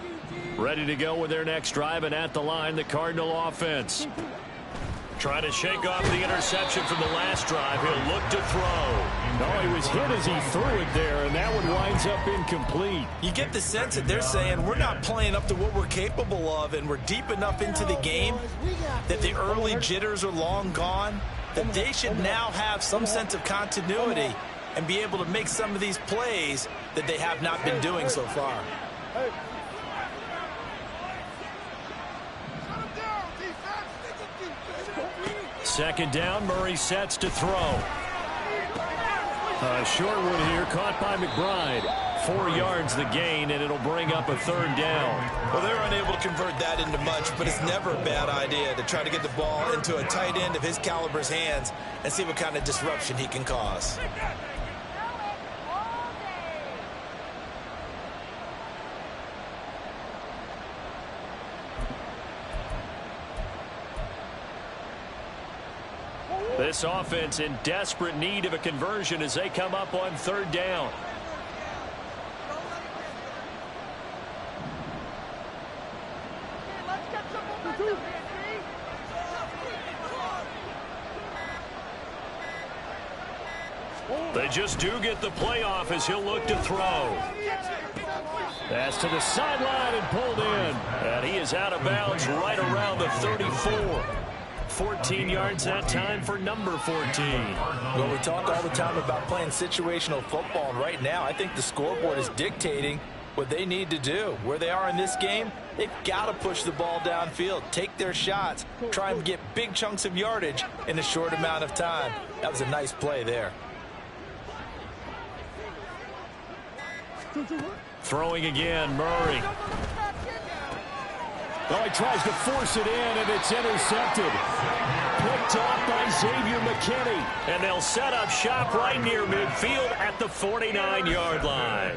Speaker 2: Ready to go with their next drive, and at the line, the Cardinal offense. Trying to shake off the interception from the last drive. He'll look to throw. No, he was hit as he threw it there, and that one winds up incomplete.
Speaker 4: You get the sense that they're saying we're not playing up to what we're capable of, and we're deep enough into the game that the early jitters are long gone, that they should now have some sense of continuity and be able to make some of these plays that they have not been doing so far.
Speaker 2: Second down, Murray sets to throw. A short one here, caught by McBride. 4 yards the gain, and it'll bring up a third down.
Speaker 4: Well, they're unable to convert that into much, but it's never a bad idea to try to get the ball into a tight end of his caliber's hands and see what kind of disruption he can cause.
Speaker 2: This offense in desperate need of a conversion as they come up on third down. They just do get the playoff as he'll look to throw. Pass to the sideline and pulled in. And he is out of bounds right around the 34. 14 yards that time for number 14.
Speaker 4: Well, we talk all the time about playing situational football, and right now I think the scoreboard is dictating what they need to do. Where they are in this game, they've got to push the ball downfield, take their shots, try and get big chunks of yardage in a short amount of time. That was a nice play there.
Speaker 2: Throwing again, Murray. Oh, he tries to force it in, and it's intercepted. Picked off by Xavier McKinney. And they'll set up shop right near midfield at the 49-yard line.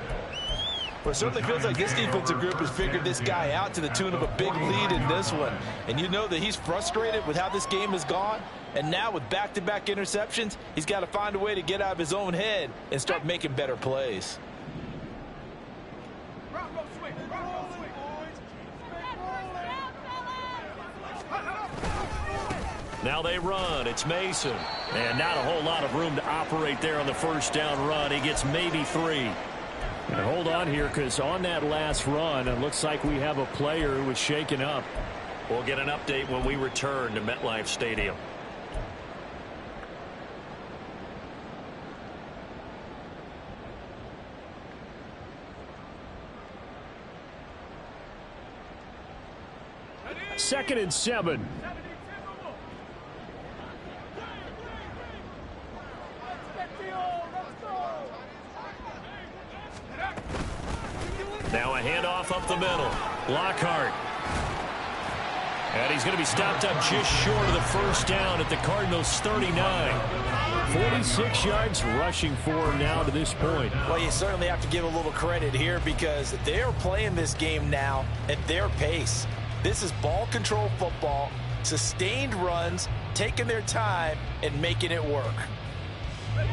Speaker 4: Well, it certainly feels like this defensive group has figured this guy out to the tune of a big lead in this one. And you know that he's frustrated with how this game has gone. And now with back-to-back interceptions, he's got to find a way to get out of his own head and start making better plays.
Speaker 2: Now they run. It's Mason. And not a whole lot of room to operate there on the first down run. He gets maybe 3. And hold on here, because on that last run, it looks like we have a player who was shaken up. We'll get an update when we return to MetLife Stadium.
Speaker 3: 2nd and 7. Now a handoff up the middle. Lockhart. And he's going to be stopped up just short of the first down at the Cardinals' 39. 46 yards rushing for him now to this point.
Speaker 4: Well, you certainly have to give a little credit here because they're playing this game now at their pace. This is ball control football, sustained runs, taking their time, and making it work.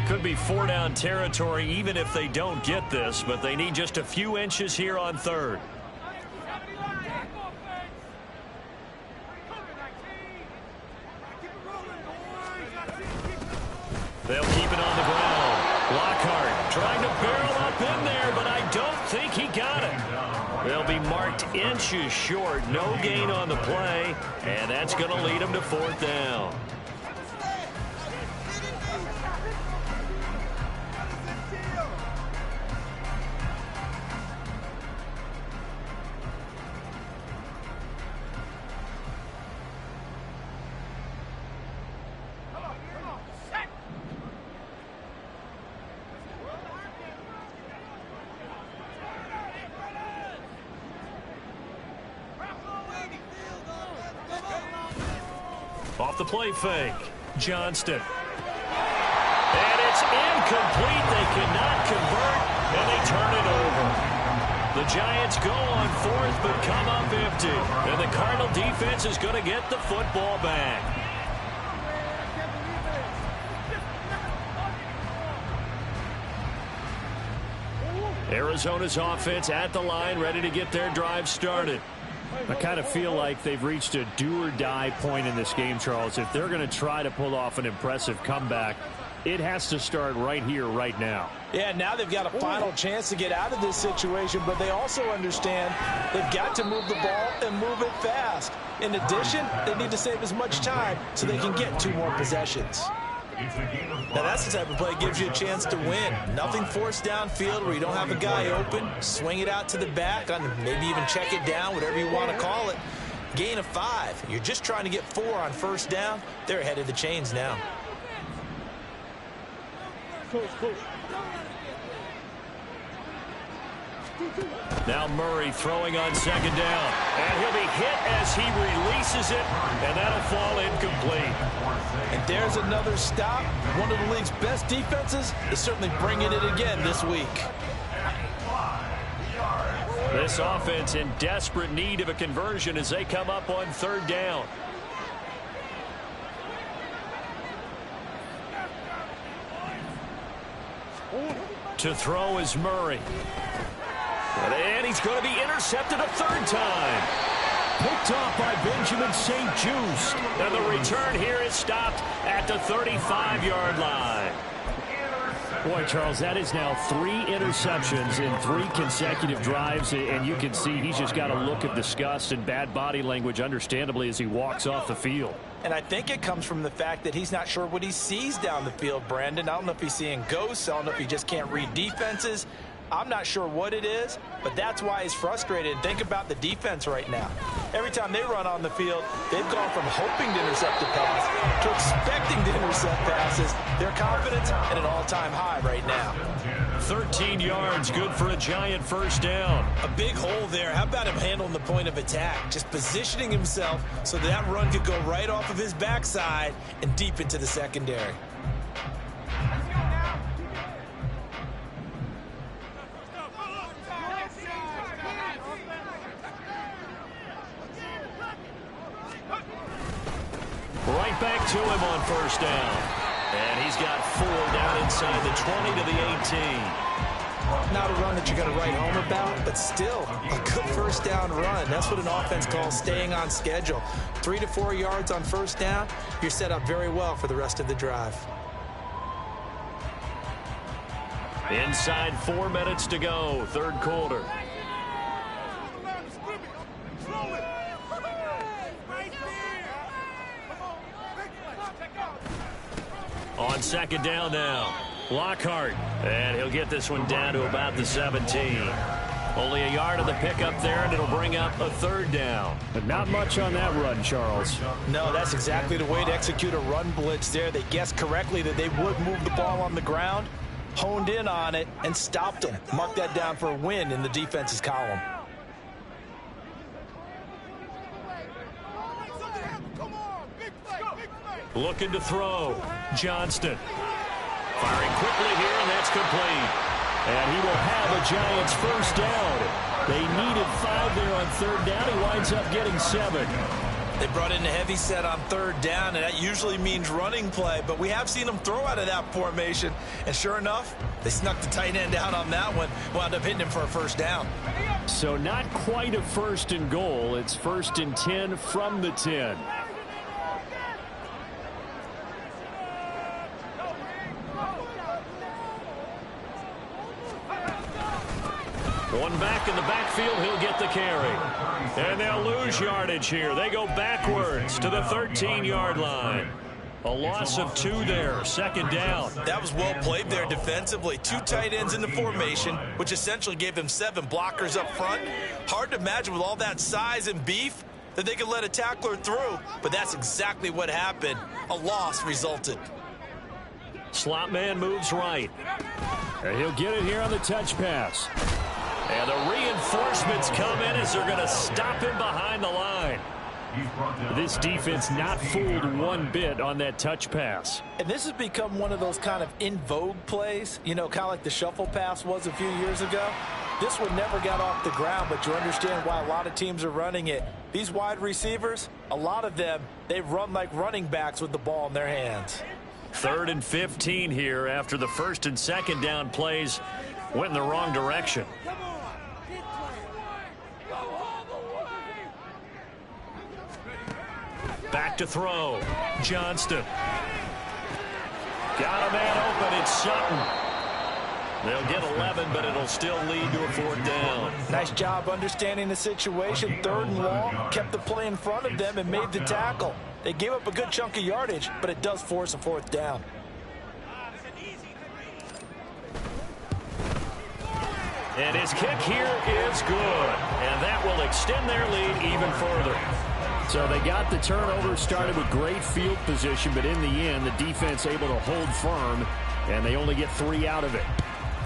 Speaker 2: Could be 4-down territory even if they don't get this, but they need just a few inches here on 3rd. They'll keep it on the ground. Lockhart trying to barrel up in there, but I don't think he got it. They'll be marked inches short. No gain on the play, and that's going to lead them to 4th down. Off the play fake. Johnston. And it's incomplete. They cannot convert, and they turn it over. The Giants go on 4th, but come up empty. And the Cardinal defense is going to get the football back. Arizona's offense at the line, ready to get their drive started. I kind of feel like they've reached a do-or-die point in this game, Charles. If they're going to try to pull off an impressive comeback, it has to start right here, right now.
Speaker 4: Yeah, now they've got a final chance to get out of this situation, but they also understand they've got to move the ball and move it fast. In addition, they need to save as much time so they can get 2 more possessions. Now that's the type of play that gives you a chance to win. Nothing forced downfield where you don't have a guy open. Swing it out to the back, on maybe even check it down, whatever you want to call it. Gain of 5. You're just trying to get 4 on 1st down. They're ahead of the chains now.
Speaker 2: Now Murray throwing on 2nd down. And he'll be hit as he releases it, and that'll fall incomplete.
Speaker 4: And there's another stop. One of the league's best defenses is certainly bringing it again this week.
Speaker 2: This offense in desperate need of a conversion as they come up on 3rd down. To throw is Murray. And he's going to be intercepted a 3rd time. Picked off by Benjamin St. Just. And the return here is stopped at the 35-yard line. Boy, Charles, that is now 3 interceptions in 3 consecutive drives, and you can see he's just got a look of disgust and bad body language, understandably, as he walks off the field.
Speaker 4: And I think it comes from the fact that he's not sure what he sees down the field, Brandon. I don't know if he's seeing ghosts. I don't know if he just can't read defenses. I'm not sure what it is, but that's why he's frustrated. Think about the defense right now. Every time they run on the field, they've gone from hoping to intercept a pass to expecting to intercept passes. Their confidence at an all-time high right now.
Speaker 2: 13 yards, good for a Giant 1st down.
Speaker 4: A big hole there. How about him handling the point of attack? Just positioning himself so that run could go right off of his backside and deep into the secondary.
Speaker 2: Right back to him on 1st down. And he's got 4 down inside the 20 to the 18.
Speaker 4: Not a run that you're going to write home about, but still a good 1st down run. That's what an offense calls staying on schedule. 3 to 4 yards on 1st down, you're set up very well for the rest of the drive.
Speaker 2: Inside 4 minutes to go, 3rd quarter. On 2nd down now, Lockhart, and he'll get this one down to about the 17. Only a yard of the pickup there, and it'll bring up a third down.
Speaker 3: But not much on that run, Charles.
Speaker 4: No, that's exactly the way to execute a run blitz there. They guessed correctly that they would move the ball on the ground, honed in on it, and stopped them. Mark that down for a win in the defense's column.
Speaker 2: Looking to throw. Johnston. Firing quickly here, and that's complete. And he will have a Giants first down. They needed 5 there on third down. He winds up getting 7.
Speaker 4: They brought in a heavy set on third down, and that usually means running play. But we have seen them throw out of that formation. And sure enough, they snuck the tight end out on that one. Wound up hitting him for a first down.
Speaker 2: So not quite a first and goal. It's 1st and 10 from the 10. One back in the backfield, he'll get the carry. And they'll lose yardage here. They go backwards to the 13-yard line. A loss of 2 there, 2nd down.
Speaker 4: That was well played there defensively. 2 tight ends in the formation, which essentially gave them 7 blockers up front. Hard to imagine with all that size and beef that they could let a tackler through, but that's exactly what happened. A loss resulted.
Speaker 2: Slot man moves right. And he'll get it here on the touch pass. And the reinforcements come in as they're going to stop him behind the line. This defense not fooled one bit on that touch pass.
Speaker 4: And this has become one of those kind of in vogue plays, you know, kind of like the shuffle pass was a few years ago. This one never got off the ground, but you understand why a lot of teams are running it. These wide receivers, a lot of them, they run like running backs with the ball in their hands.
Speaker 2: 3rd and 15 here after the 1st and 2nd down plays went in the wrong direction. Back to throw. Johnston. Got a man open. It's Sutton. They'll get 11, but it'll still lead to a 4th down.
Speaker 4: Nice job understanding the situation. 3rd and long. Kept the play in front of them and made the tackle. They gave up a good chunk of yardage, but it does force a 4th down.
Speaker 2: And his kick here is good. And that will extend their lead even further. So they got the turnover, started with great field position, but in the end, the defense able to hold firm, and they only get 3 out of it.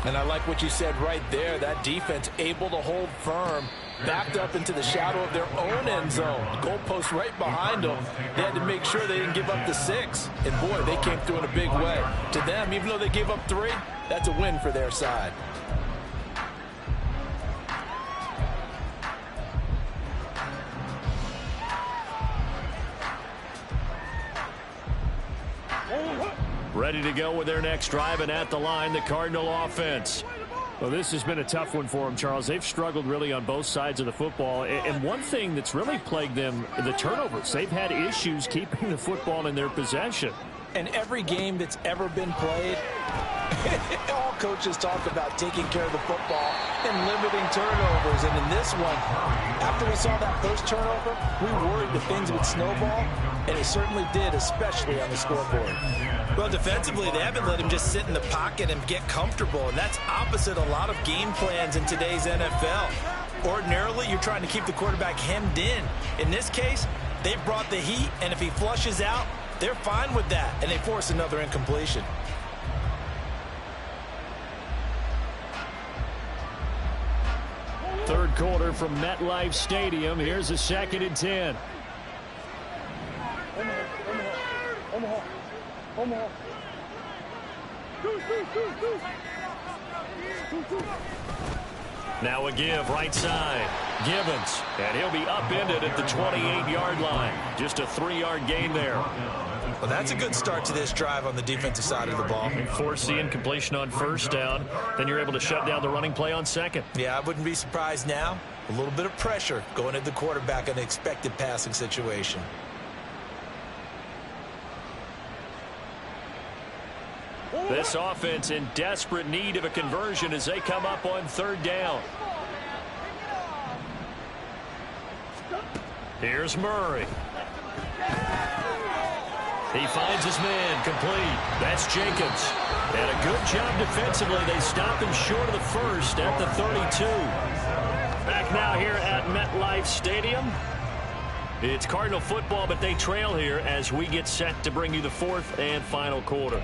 Speaker 4: And I like what you said right there. That defense able to hold firm, backed up into the shadow of their own end zone. Goalpost right behind them. They had to make sure they didn't give up the 6. And, boy, they came through in a big way. To them, even though they gave up 3, that's a win for their side.
Speaker 2: Ready to go with their next drive, and at the line, the Cardinal offense.
Speaker 3: Well, this has been a tough one for them, Charles. They've struggled really on both sides of the football. And one thing that's really plagued them, the turnovers. They've had issues keeping the football in their possession.
Speaker 4: And every game that's ever been played, all coaches talk about taking care of the football and limiting turnovers. And in this one, after we saw that first turnover, we worried that things would snowball, and it certainly did, especially on the scoreboard. Well, defensively, they haven't let him just sit in the pocket and get comfortable, and that's opposite a lot of game plans in today's NFL. Ordinarily, you're trying to keep the quarterback hemmed in. In this case, they brought the heat, and if he flushes out, they're fine with that, and they force another incompletion.
Speaker 2: Third quarter from MetLife Stadium. Here's a 2nd and 10. Now a give, right side. Givens, and he'll be upended at the 28-yard line. Just a 3-yard gain there.
Speaker 4: Well, that's a good start to this drive on the defensive side of the ball.
Speaker 2: Force the incompletion on 1st down. Then you're able to shut down the running play on 2nd.
Speaker 4: Yeah, I wouldn't be surprised now. A little bit of pressure going at the quarterback in an expected passing situation.
Speaker 2: This offense in desperate need of a conversion as they come up on 3rd down. Here's Murray. He finds his man, complete. That's Jacobs. And a good job defensively. They stopped him short of the first at the 32. Back now here at MetLife Stadium. It's Cardinal football, but they trail here as we get set to bring you the fourth and final quarter.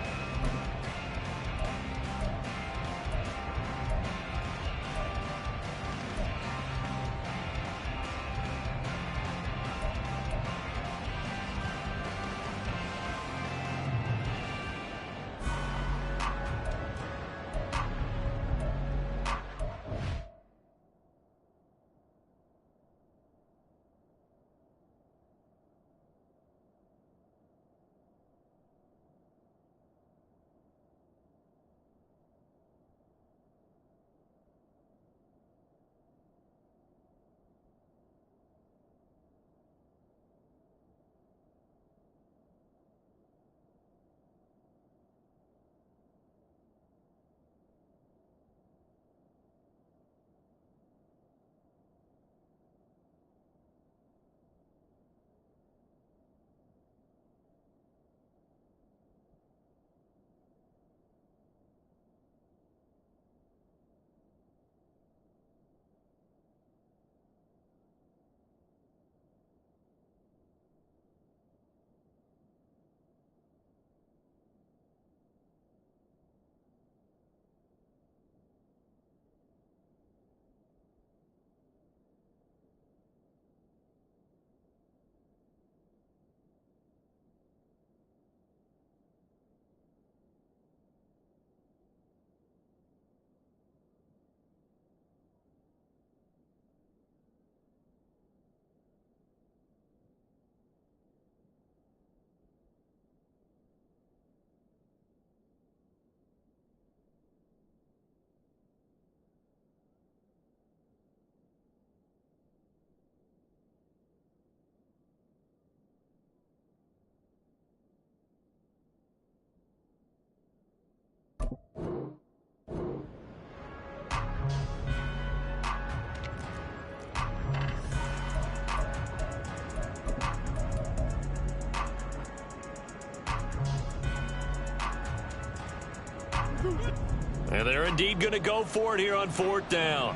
Speaker 2: And they're indeed going to go for it here on fourth down.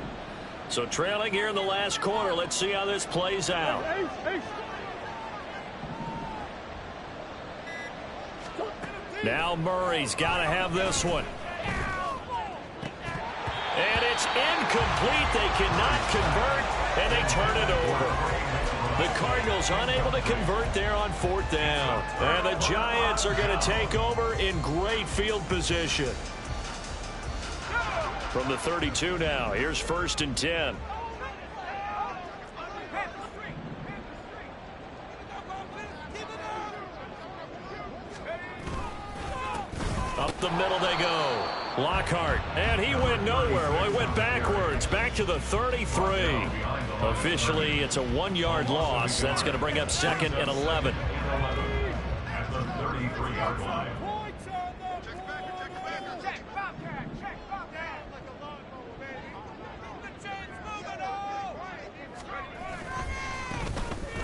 Speaker 2: So trailing here in the last quarter. Let's see how this plays out. Now Murray's got to have this one. And it's incomplete. They cannot convert, and they turn it over. The Cardinals unable to convert there on fourth down. And the Giants are going to take over in great field position. From the 32 now, here's 1st and 10. Up the middle they go. Lockhart, and he went nowhere. Well, he went backwards, back to the 33. Officially, it's a 1-yard loss. That's going to bring up 2nd and 11.
Speaker 5: At the 33-yard line.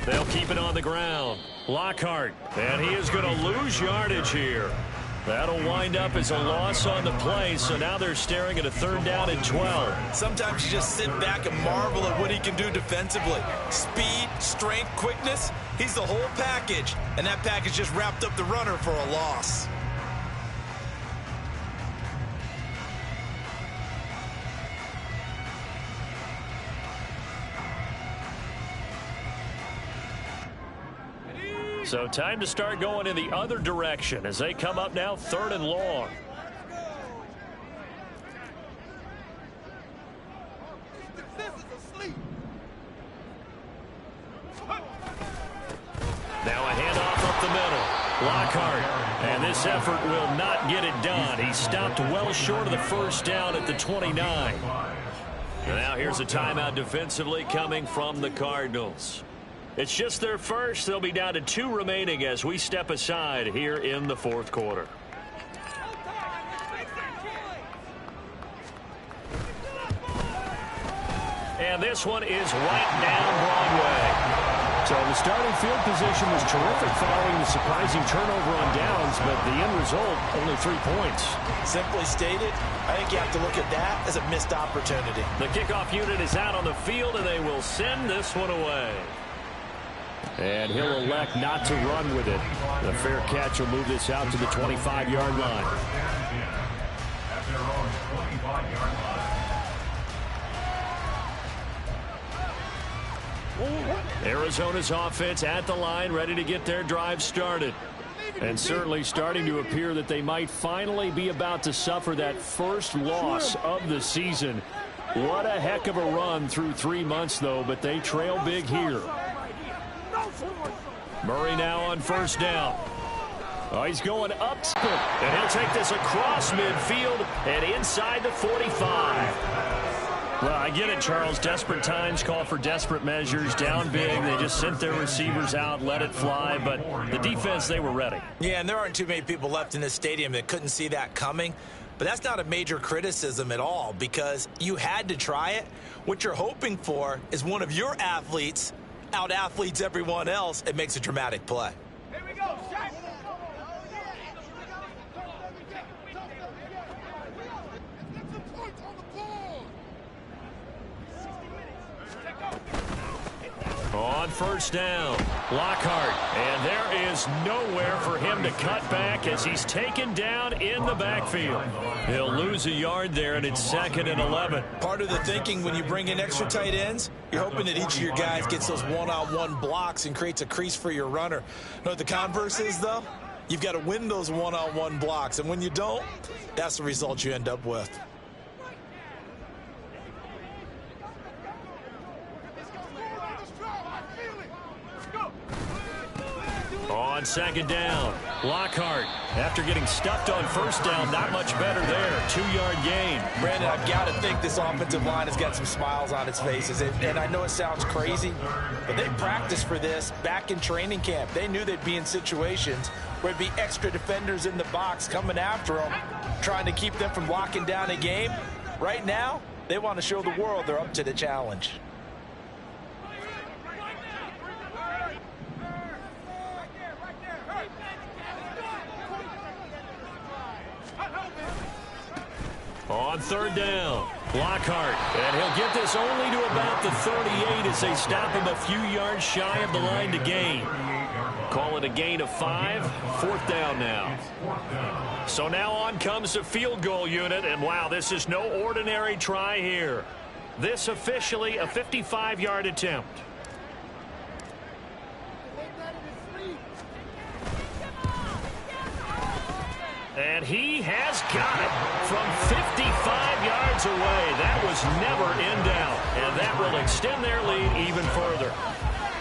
Speaker 2: They'll keep it on the ground. Lockhart, and he is going to lose yardage here. That'll wind up as a loss on the play, so now they're staring at a 3rd down and 12.
Speaker 4: Sometimes you just sit back and marvel at what he can do defensively. Speed, strength, quickness, he's the whole package. And that package just wrapped up the runner for a loss.
Speaker 2: So time to start going in the other direction as they come up now 3rd and long. Now a handoff up the middle. Lockhart, and this effort will not get it done. He stopped well short of the 1st down at the 29. And now here's a timeout defensively coming from the Cardinals. It's just their first. They'll be down to 2 remaining as we step aside here in the 4th quarter. And this one is right down Broadway. So the starting field position was terrific following the surprising turnover on downs, but the end result, only 3 points.
Speaker 4: Simply stated, I think you have to look at that as a missed opportunity.
Speaker 2: The kickoff unit is out on the field, and they will send this one away. And he'll elect not to run with it. The fair catch will move this out to the 25-yard line.
Speaker 5: At their own 25-yard line.
Speaker 2: Arizona's offense at the line, ready to get their drive started. And certainly starting to appear that they might finally be about to suffer that first loss of the season. What a heck of a run through 3 months, though, but they trail big here. Murray now on first down. Oh, he's going up, and he'll take this across midfield and inside the 45. Well, I get it, Charles. Desperate times call for desperate measures. Down big, they just sent their receivers out, let it fly, but the defense, they were ready.
Speaker 4: Yeah, and there aren't too many people left in this stadium that couldn't see that coming. But that's not a major criticism at all because you had to try it. What you're hoping for is one of your athletes out-athletes everyone else and makes a dramatic play.
Speaker 6: Here we go, Shaq.
Speaker 2: On first down, Lockhart, and there is nowhere for him to cut back as he's taken down in the backfield. He'll lose a yard there, and it's 2nd and 11.
Speaker 4: Part of the thinking when you bring in extra tight ends, you're hoping that each of your guys gets those one-on-one blocks and creates a crease for your runner. You know what the converse is, though? You've got to win those one-on-one blocks, and when you don't, that's the result you end up with.
Speaker 2: On 2nd down, Lockhart, after getting stuffed on first down, not much better there. 2-yard gain.
Speaker 4: Brandon, I've got to think this offensive line has got some smiles on its faces. And I know it sounds crazy, but they practiced for this back in training camp. They knew they'd be in situations where there'd be extra defenders in the box coming after them, trying to keep them from locking down a game. Right now, they want to show the world they're up to the challenge.
Speaker 2: On 3rd down, Lockhart, and he'll get this only to about the 38 as they stop him a few yards shy of the line to gain. Call it a gain of 5, 4th down now. So now on comes the field goal unit, and wow, this is no ordinary try here. This officially a 55-yard attempt. And he has got it from 55 yards away. That was never in doubt, and that will extend their lead even further.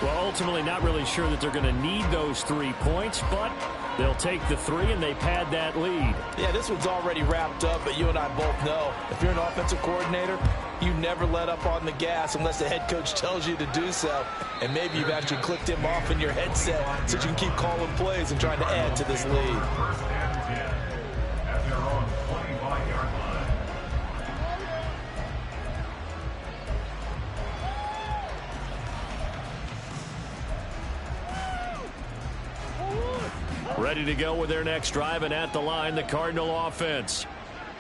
Speaker 2: Well, ultimately not really sure that they're going to need those 3 points, but they'll take the 3 and they pad that lead.
Speaker 4: Yeah, this one's already wrapped up, but you and I both know if you're an offensive coordinator, you never let up on the gas unless the head coach tells you to do so. And maybe you've actually clicked him off in your headset so you can keep calling plays and trying to add to this lead.
Speaker 5: At their own 25-yard line.
Speaker 2: Ready to go with their next drive, and at the line, the Cardinal offense.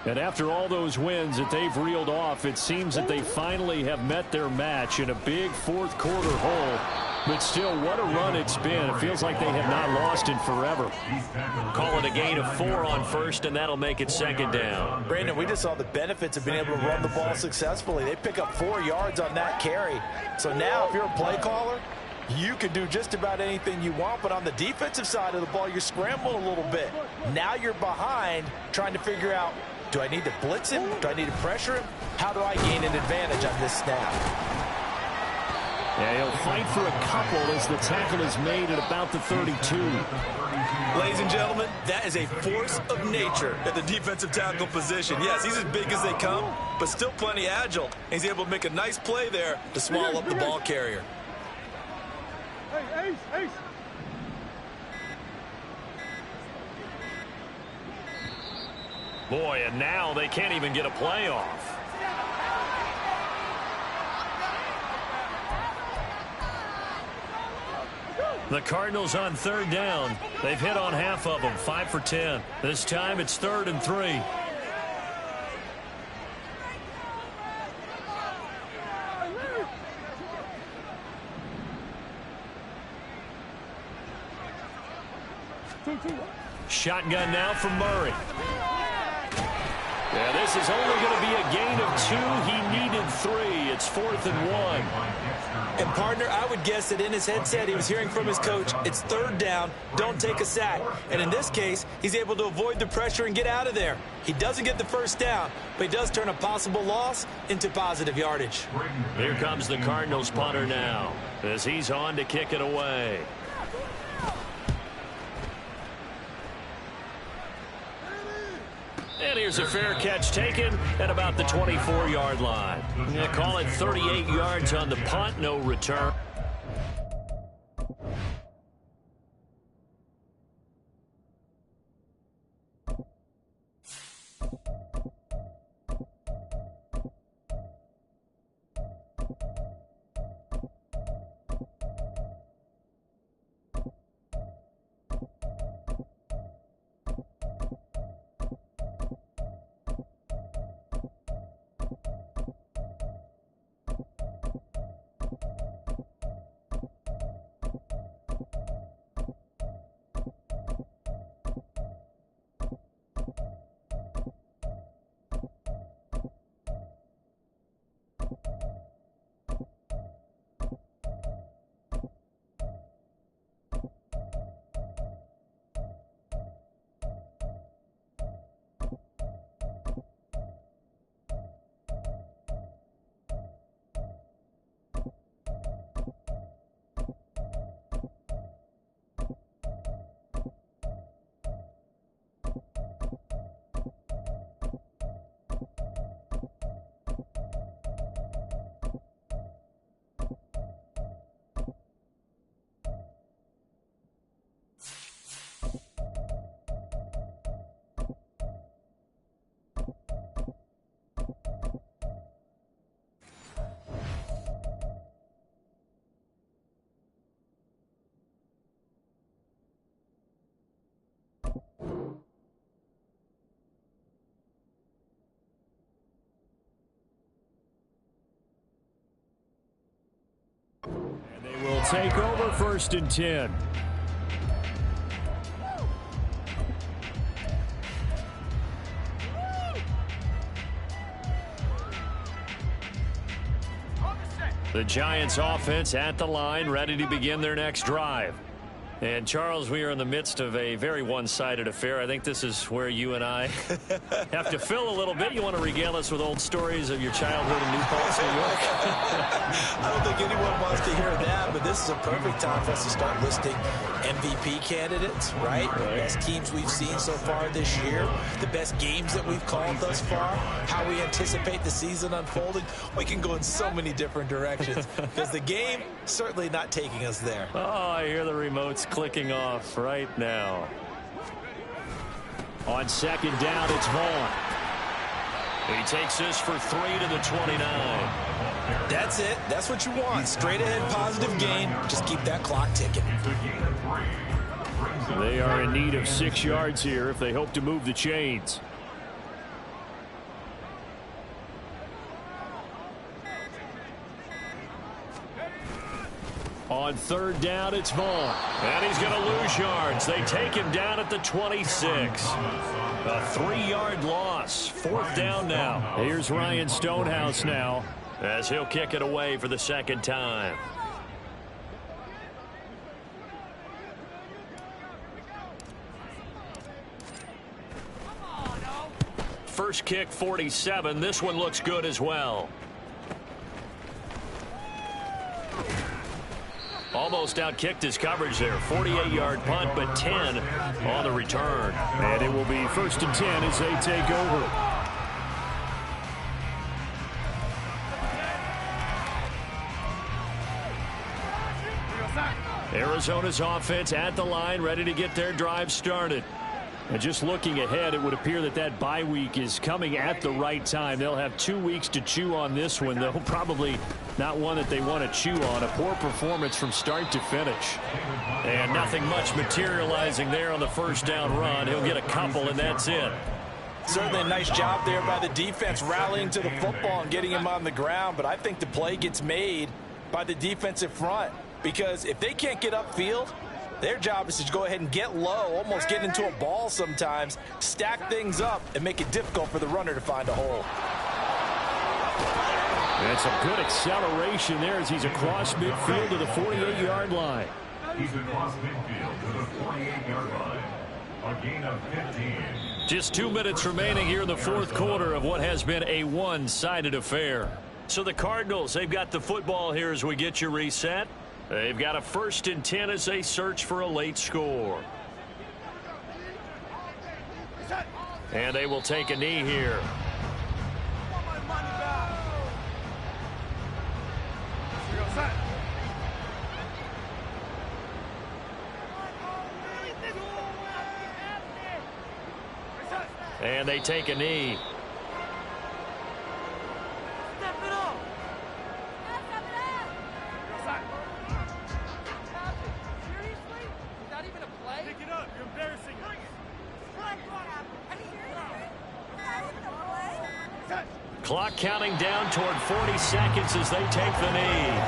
Speaker 2: And after all those wins that they've reeled off, it seems that they finally have met their match in a big fourth quarter hole. But still, what a run it's been. It feels like they have not lost in forever. Call it a gain of 4 on first, and that'll make it 2nd down.
Speaker 4: Brandon, we just saw the benefits of being able to run the ball successfully. They pick up 4 yards on that carry. So now if you're a play caller, you can do just about anything you want, but on the defensive side of the ball, you're scrambling a little bit. Now you're behind trying to figure out, do I need to blitz him? Do I need to pressure him? How do I gain an advantage on this snap?
Speaker 2: Yeah, he'll fight for a couple as the tackle is made at about the 32.
Speaker 4: Ladies and gentlemen, that is a force of nature at the defensive tackle position. Yes, he's as big as they come, but still plenty agile. He's able to make a nice play there to swallow up the ball carrier.
Speaker 6: Hey, Ace, Ace.
Speaker 2: Boy, and now they can't even get a play off. The Cardinals on third down. They've hit on half of them, 5 for 10. This time it's 3rd and 3. Shotgun now from Murray. Yeah, this is only going to be a gain of 2. He needed 3. It's 4th and 1.
Speaker 4: And, partner, I would guess that in his headset he was hearing from his coach, it's 3rd down, don't take a sack. And in this case, he's able to avoid the pressure and get out of there. He doesn't get the 1st down, but he does turn a possible loss into positive yardage.
Speaker 2: Here comes the Cardinals punter now as he's on to kick it away. And here's a fair catch taken at about the 24-yard line. Call it 38 yards on the punt, no return. Take over 1st and 10. The Giants offense at the line, ready to begin their next drive. And, Charles, we are in the midst of a very one-sided affair. I think this is where you and I have to fill a little bit. You want to regale us with old stories of your childhood in New Paltz, New York?
Speaker 4: I don't think anyone wants to hear that, but this is a perfect time for us to start listing MVP candidates, right? The best teams we've seen so far this year, the best games that we've called thus far, how we anticipate the season unfolding. We can go in so many different directions because the game certainly not taking us there.
Speaker 2: Oh, I hear the remotes clicking off right now. On 2nd down, it's Vaughn. He takes this for 3 to the 29.
Speaker 4: That's it. That's what you want. Straight ahead positive gain. Just keep that clock ticking.
Speaker 2: They are in need of 6 yards here if they hope to move the chains. On 3rd down, it's Vaughn. And he's going to lose yards. They take him down at the 26. A 3-yard loss. 4th down now. Here's Ryan Stonehouse now as he'll kick it away for the 2nd time. First kick, 47. This one looks good as well. Almost outkicked his coverage there. 48-yard punt, but 10 on the return. And it will be 1st and 10 as they take over. Arizona's offense at the line, ready to get their drive started. And just looking ahead, it would appear that bye week is coming at the right time. They'll have 2 weeks to chew on this one, though probably not one that they want to chew on. A poor performance from start to finish. And nothing much materializing there on the first down run. He'll get a couple, and that's it.
Speaker 4: Certainly a nice job there by the defense rallying to the football and getting him on the ground, but I think the play gets made by the defensive front, because if they can't get upfield, their job is to go ahead and get low, almost get into a ball sometimes, stack things up, and make it difficult for the runner to find a hole.
Speaker 2: And some good acceleration there as he's across midfield to the 48-yard line.
Speaker 5: He's across midfield to the 48-yard line. A gain of 15.
Speaker 2: Just 2 minutes remaining here in the fourth quarter of what has been a one-sided affair. So the Cardinals, they've got the football here as we get you reset. They've got a 1st and 10 as they search for a late score. And they will take a knee here. And they take a knee. Clock counting down toward 40 seconds as they take the knee.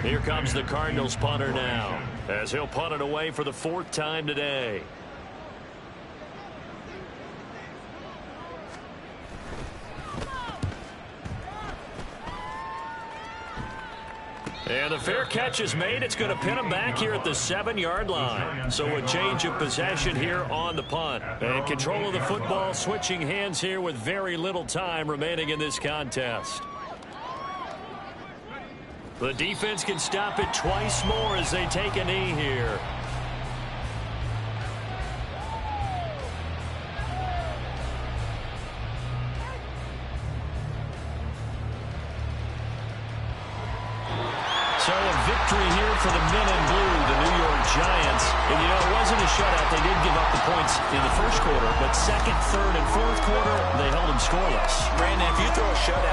Speaker 2: Here comes the Cardinals punter now, as he'll punt it away for the 4th time today. And the fair catch is made. It's going to pin him back here at the 7-yard line. So a change of possession here on the punt. And control of the football switching hands here with very little time remaining in this contest. The defense can stop it twice more as they take a knee here. So a victory here for the men in blue, the New York Giants. And, you know, it wasn't a shutout. They did give up the points in the first quarter, but second, third, and fourth quarter, they held them scoreless.
Speaker 4: Brandon, if you throw a shutout